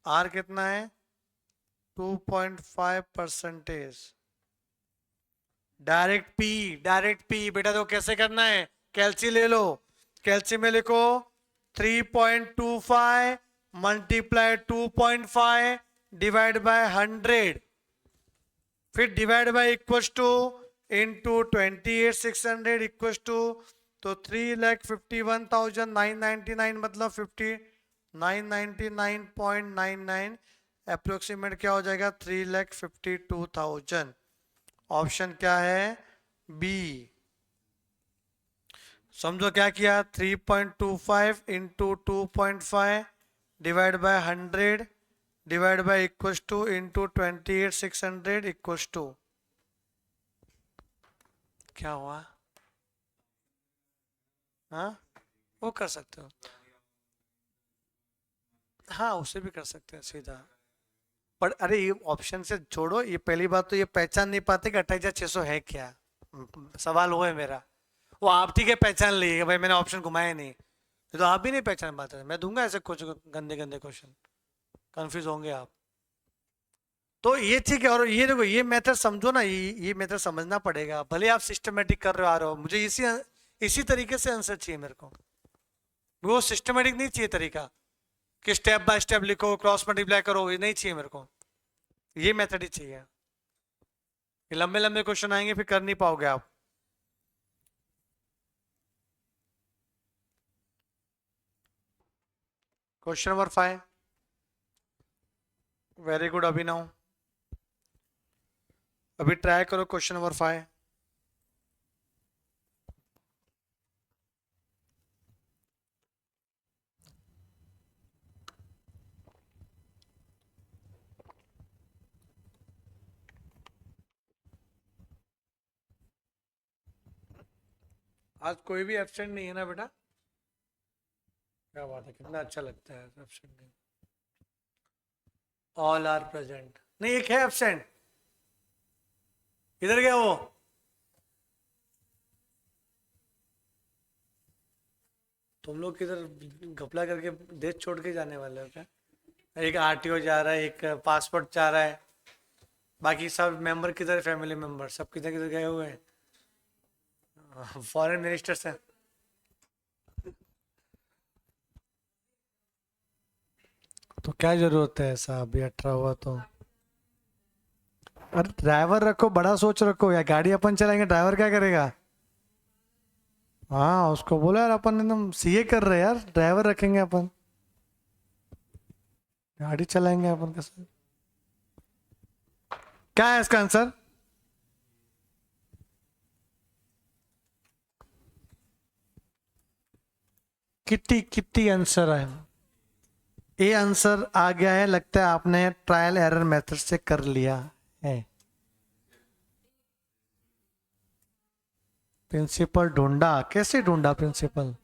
आर कितना है 2.5%, डायरेक्ट पी बेटा, तो कैसे करना है, कैलसी ले लो, कैलसी में लिखो 3.25 मल्टीप्लाई 2.5 डिवाइड बाय 100, फिर divide by equals to into 28,600 equals to, तो 3,51,999 मतलब 999.99 अप्रोक्सीमेट क्या हो जाएगा 3,52,000। ऑप्शन क्या है बी। समझो क्या किया 3.25 into 2.5 divide by 100 divide by equals to into 28,600 equals to, क्या हुआ, हाँ वो कर सकते हो, हाँ उसे भी कर सकते हैं सीधा, पर अरे ये ऑप्शन से छोड़ो, ये पहली बात तो ये पहचान नहीं पाते कि 28,600 है क्या, सवाल वो है मेरा, वो आप ठीक है पहचान लिए भाई मैंने ऑप्शन घुमाया नहीं, तो आप भी नहीं पहचान पाते, मैं दूंगा ऐसे कुछ गंदे गंदे क्वेश्चन, कंफ्यूज होंगे आप। तो ये ठीक है, और ये देखो ये मेथड समझो ना, ये मेथड समझना पड़ेगा, भले आप सिस्टमेटिक कर रहे हो आ रहे हो, मुझे इसी तरीके से आंसर चाहिए मेरे को, वो सिस्टमेटिक नहीं चाहिए तरीका कि स्टेप बाय स्टेप लिखो क्रॉस मल्टीप्लाई करो, ये नहीं चाहिए मेरे को, ये मेथड ही चाहिए, ये लंबे लंबे क्वेश्चन आएंगे फिर कर नहीं पाओगे आप। क्वेश्चन नंबर 5, वेरी गुड अभिनव, अभी ट्राई करो क्वेश्चन नंबर 5। आज कोई भी एब्सेंट नहीं है ना बेटा, क्या बात है, कितना अच्छा लगता है एब्सेंट नहीं, ऑल आर प्रेजेंट, नहीं एक है एब्सेंट, किधर गया वो, तुम लोग किधर घपला करके देश छोड़ के जाने वाले हो क्या, एक आरटीओ जा रहा है, एक पासपोर्ट जा रहा है, बाकी सब मेंबर किधर, फैमिली मेंबर सब किधर किधर गए हुए हैं, फॉरेन मिनिस्टर्स हैं, तो क्या जरूरत है ऐसा अभी 18 हुआ तो, अरे ड्राइवर रखो, बड़ा सोच रखो, या गाड़ी अपन चलाएंगे ड्राइवर क्या करेगा, हाँ उसको बोला यार अपन एकदम सीए कर रहे हैं यार, ड्राइवर रखेंगे अपन, गाड़ी चलाएंगे अपन कैसे, क्या है इसका आंसर, कितनी कितनी आंसर है? ये आंसर आ गया है, लगता है आपने ट्रायल एरर मेथड से कर लिया है। प्रिंसिपल ढूंढा? कैसे ढूंढा प्रिंसिपल?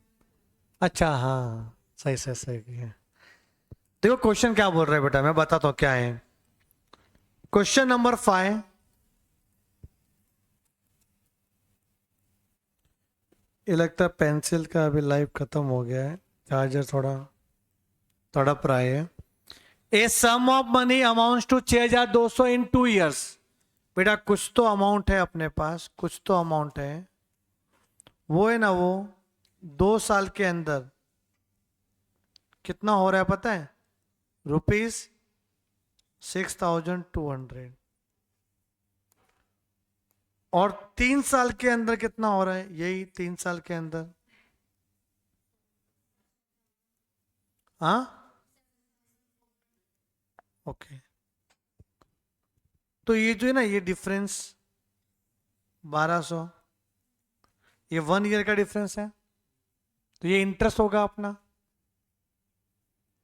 अच्छा हाँ, सही सही सही है। देखो क्वेश्चन क्या बोल रहा है बेटा, मैं बताता हूँ क्या है। क्वेश्चन नंबर 5, ये लगता है पेंसिल का अभी लाइफ खत्म हो गया है, चार्जर थोड़ा तड़प रहा है। A sum of money amount to 6200 in 2 years। बेटा कुछ तो अमाउंट है अपने पास, कुछ तो अमाउंट है, वो है ना, वो 2 साल के अंदर कितना हो रहा है पता है? ₹6200। और 3 साल के अंदर कितना हो रहा है? यही 3 साल के अंदर, हाँ ओके। तो ये जो है ना, ये डिफरेंस 1200, ये 1 year का डिफरेंस है, तो ये इंटरेस्ट होगा अपना,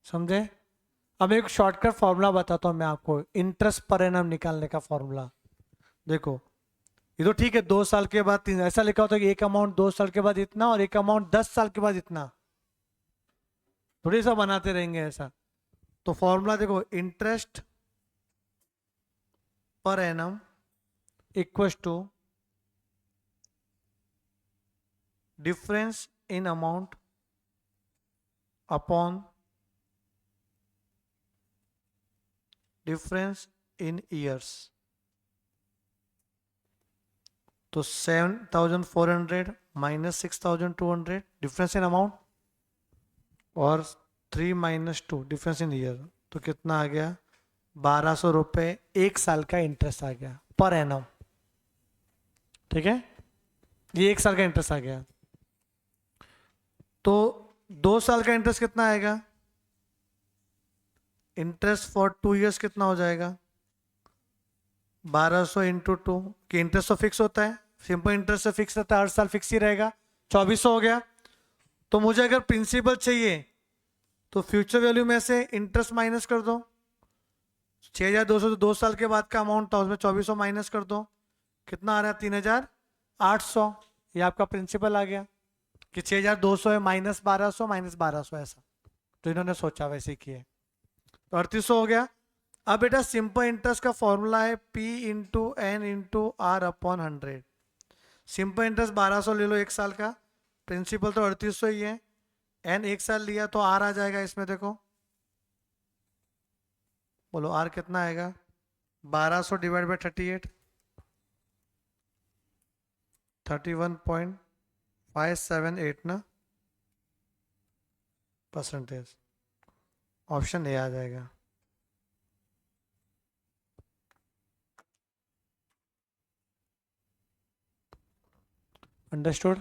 समझे? अब एक शॉर्टकट फॉर्मूला बताता हूँ मैं आपको, इंटरेस्ट पर एनम निकालने का फॉर्मूला। देखो ये तो ठीक है, 2 साल के बाद 3, ऐसा लिखा होता है कि एक अमाउंट 2 साल के बाद इतना और एक अमाउंट 10 साल के बाद इतना, थोड़ी सा बनाते रहेंगे ऐसा। तो फॉर्मूला देखो, interest per annum equals to difference in amount upon difference in years. तो 7400 माइनस 6200 डिफरेंस इन अमाउंट, और 3 - 2 डिफरेंस इन ईयर, तो कितना आ गया? 1200 रुपये 1 साल का इंटरेस्ट आ गया पर एनम। ठीक है, ये 1 साल का इंटरेस्ट आ गया। तो 2 साल का इंटरेस्ट कितना आएगा? इंटरेस्ट फॉर 2 years कितना हो जाएगा? 1200 इंटू 2, कि इंटरेस्ट तो फिक्स होता है, सिंपल इंटरेस्ट से फिक्स रहता है, हर साल फिक्स ही रहेगा, 2400 हो गया। तो मुझे अगर प्रिंसिपल चाहिए तो फ्यूचर वैल्यू में से इंटरेस्ट माइनस कर दो, 6200 तो 2 साल के बाद का अमाउंट था, उसमें 2400 माइनस कर दो, कितना आ रहा है? 3800। ये आपका प्रिंसिपल आ गया कि 6200 है माइनस 1200 ऐसा। तो इन्होंने सोचा वैसे ही किए, तो 3800 हो गया। अब बेटा सिंपल इंटरेस्ट का फॉर्मूला है P into N into R upon 100। Simple interest 1200 ले लो 1 साल का, प्रिंसिपल तो 3800 ही है, एन 1 साल लिया तो आर आ जाएगा इसमें, देखो बोलो आर कितना आएगा? 1200 डिवाइड बाई 38, 31.578 ना परसेंटेज। ऑप्शन ए आ जाएगा। अंडरस्टूड?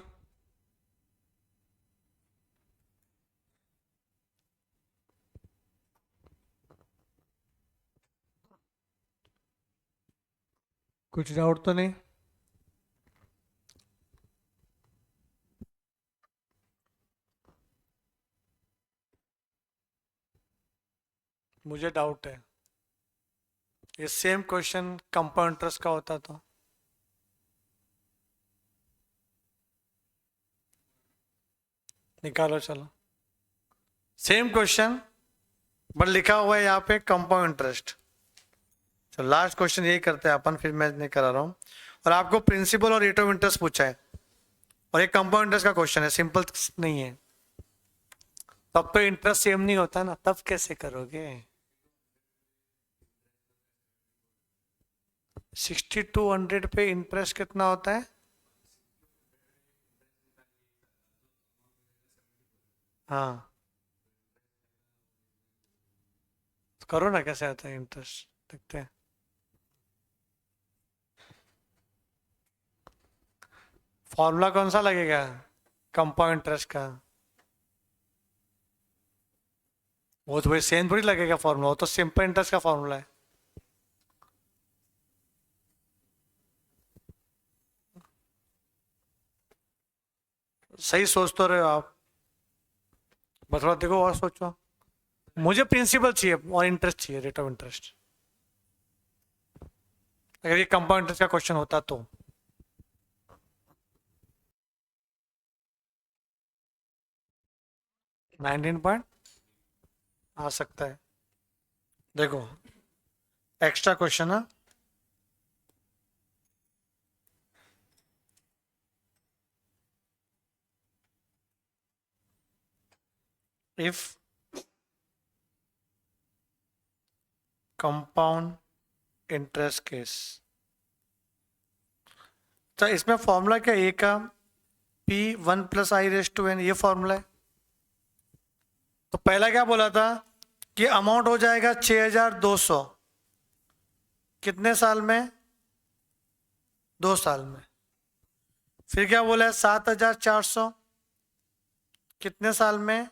कुछ डाउट तो नहीं? मुझे डाउट है, ये सेम क्वेश्चन कंपाउंड इंटरेस्ट का होता तो। निकालो चलो, सेम क्वेश्चन बट लिखा हुआ है यहाँ पे कंपाउंड इंटरेस्ट। चलो लास्ट क्वेश्चन यही करते हैं अपन, फिर मैं नहीं करा रहा हूँ। और आपको प्रिंसिपल और रेट ऑफ इंटरेस्ट पूछा है, और एक कंपाउंड इंटरेस्ट का क्वेश्चन है, सिंपल नहीं है। तब तो इंटरेस्ट सेम नहीं होता ना, तब कैसे करोगे? 6200 पे इंटरेस्ट कितना होता है? हाँ, तो करो ना, कैसे आता है इंटरेस्ट, देखते हैं। फॉर्मूला कौन सा लगेगा कंपाउंड इंटरेस्ट का? वो तो भाई सेम थोड़ी लगेगा फॉर्मूला, वो तो सिंपल इंटरेस्ट का फॉर्मूला है। सही सोच तो रहे हो आप। बस थोड़ा देखो और सोचो। मुझे प्रिंसिपल चाहिए और इंटरेस्ट चाहिए, रेट ऑफ इंटरेस्ट, अगर ये कंपाउंड इंटरेस्ट का क्वेश्चन होता तो। नाइनटीन पॉइंट आ सकता है। देखो एक्स्ट्रा क्वेश्चन है। इफ कंपाउंड इंटरेस्ट केस, तो इसमें फॉर्मूला क्या ए का P one plus I raise to N, ये फॉर्मूला है। तो पहला क्या बोला था कि अमाउंट हो जाएगा 6200, कितने साल में? 2 साल में। फिर क्या बोला है 7400, कितने साल में?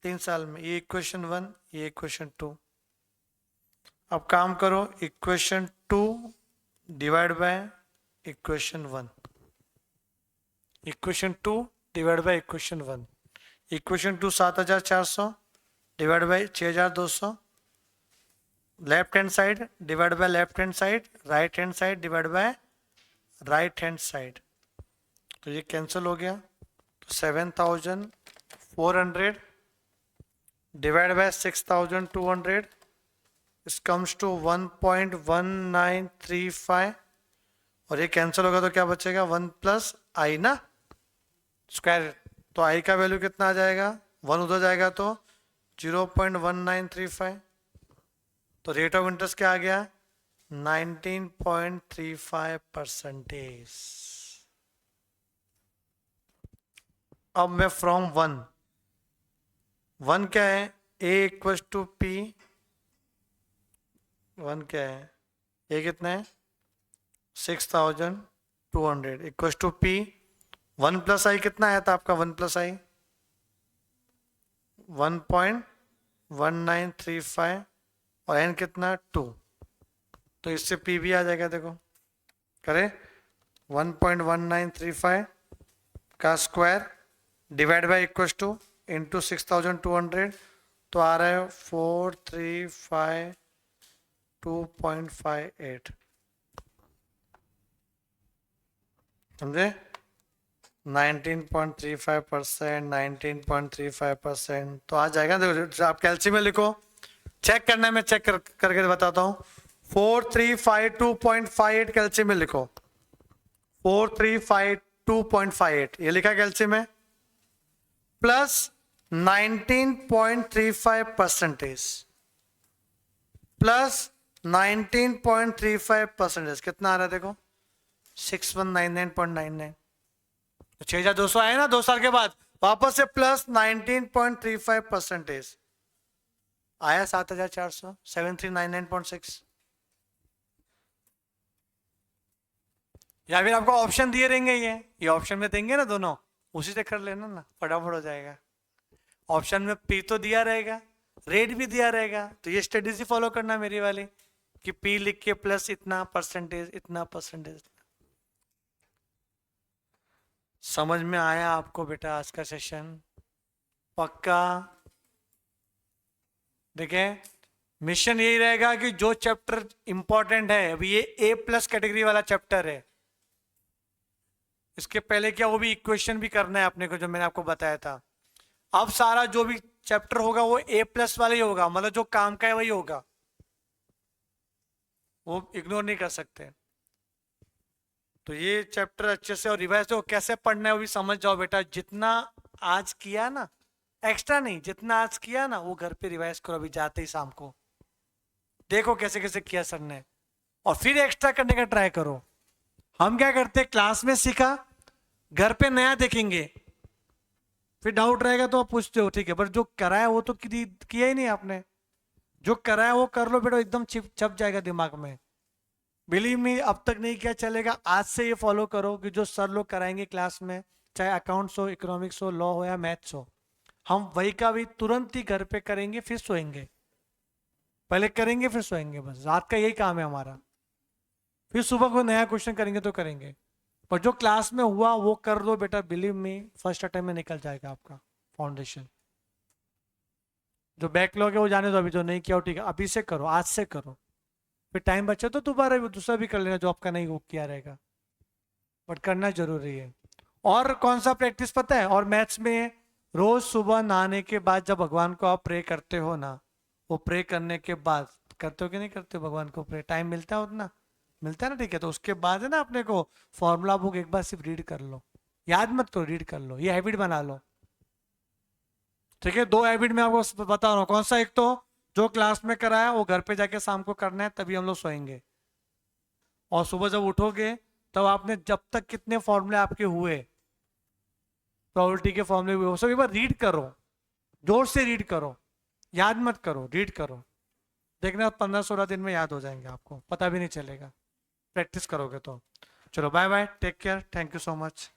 3 साल में। ये इक्वेशन 1, ये इक्वेशन 2। अब काम करो, equation 2 divide by equation 1, equation 2 divide by equation 1। Equation 2 7400 divide by 6200, left hand side divide by left hand side, right hand side divide by right hand side. तो ये कैंसिल हो गया। तो 7400 डिवाइड बाय 6200 इस comes to 1.1935, और ये cancel होगा तो क्या बचेगा? 1 प्लस आई ना स्क्वायर। तो आई का वैल्यू कितना आ जाएगा? 1 उधर जाएगा तो 0.1935। तो रेट ऑफ इंटरेस्ट क्या आ गया? 19.35%। अब मैं फ्रॉम 1 क्या है? ए इक्वल टू पी, 1 क्या है? ए कितना है? 6200 इक्वल टू पी 1 प्लस आई, कितना आया था आपका? 1 प्लस आई 1.1935 और एन कितना? 2। तो इससे पी भी आ जाएगा। देखो करे 1.1935 का square divide by equal to into 6200, तो आ रहा है 4352.58। समझे? 19.35%, 19.35%। तो आ जाएगा। देखो आप कैल्सी में लिखो, चेक करना है, मैं चेक करके बताता हूँ। 4352.58 कैल्सी में लिखो, 4352.58 ये लिखा कैल्सी में, प्लस 19.35% प्लस 19.35%, कितना आ रहा है? देखो 6199.99। 6200 आए ना 2 साल के बाद, वापस से प्लस 19.35% आया 7400, 7399.6। या फिर आपको ऑप्शन दिए रहेंगे, ये ऑप्शन में देंगे ना दोनों, उसी से कर लेना ना, फटाफट हो जाएगा। ऑप्शन में पी तो दिया रहेगा, रेट भी दिया रहेगा, तो ये स्ट्रेटेजी फॉलो करना मेरी वाली कि पी लिख के प्लस इतना परसेंटेज, इतना परसेंटेज। समझ में आया आपको बेटा आज का सेशन? पक्का? देखें मिशन यही रहेगा कि जो चैप्टर इंपॉर्टेंट है, अभी ये ए प्लस कैटेगरी वाला चैप्टर है, इसके पहले क्या वो भी इक्वेशन भी करना है अपने को, जो मैंने आपको बताया था। अब सारा जो भी चैप्टर होगा वो ए प्लस वाला ही होगा, मतलब जो काम का है वही होगा, वो इग्नोर नहीं कर सकते। तो ये चैप्टर अच्छे से और रिवाइज हो, कैसे पढ़ना है वो भी समझ जाओ बेटा। जितना आज किया ना, एक्स्ट्रा नहीं, जितना आज किया ना वो घर पे रिवाइज करो अभी जाते ही शाम को, देखो कैसे कैसे किया सर ने, और फिर एक्स्ट्रा करने का ट्राई करो। हम क्या करते हैं, क्लास में सीखा, घर पे नया देखेंगे, फिर डाउट रहेगा तो आप पूछते हो, ठीक है, पर जो कराया वो तो किया ही नहीं आपने। जो कराया वो कर लो बेटा, एकदम छप जाएगा दिमाग में। बिलीव मी, अब तक नहीं किया चलेगा, आज से ये फॉलो करो कि जो सर लोग कराएंगे क्लास में, चाहे अकाउंट्स हो, इकोनॉमिक्स हो, लॉ हो या मैथ्स हो, हम वही का भी तुरंत ही घर पे करेंगे, फिर सोएंगे। पहले करेंगे फिर सोएंगे, बस रात का यही काम है हमारा। फिर सुबह को नया क्वेश्चन करेंगे तो करेंगे, पर जो क्लास में हुआ वो कर दो बेटा। बिलीव मी, फर्स्ट अटेम्प्ट में निकल जाएगा आपका फाउंडेशन। जो बैकलॉग है वो जाने दो, अभी जो नहीं किया वो ठीक है, अभी से करो, आज से करो, फिर टाइम बचे तो दोबारा दूसरा भी कर लेना जो आपका नहीं वो किया रहेगा, बट करना जरूरी है। और कौन सा प्रैक्टिस पता है, और मैथ्स में रोज सुबह नहाने के बाद जब भगवान को आप प्रे करते हो ना, वो प्रे करने के बाद करते हो कि नहीं करते हो भगवान को प्रे, टाइम मिलता है उतना, मिलता है ना, ठीक है, तो उसके बाद है ना अपने को फॉर्मूला बुक एक बार सिर्फ रीड कर लो, याद मत करो, रीड कर लो, ये हैबिट बना लो। ठीक है, 2 हैबिट मैं आपको बता रहा हूँ, कौन सा, एक तो जो क्लास में कराया वो घर पे जाके शाम को करना है, तभी हम लोग सोएंगे, और सुबह जब उठोगे तब आपने जब तक कितने फॉर्मूले आपके हुए, प्रोबेबिलिटी के फॉर्मूले हुए, वो सब एक बार रीड करो, जोर से रीड करो, याद मत करो, रीड करो, देखना 15-16 दिन में याद हो जाएंगे, आपको पता भी नहीं चलेगा, प्रैक्टिस करोगे तो। चलो bye bye, take care, thank you so much.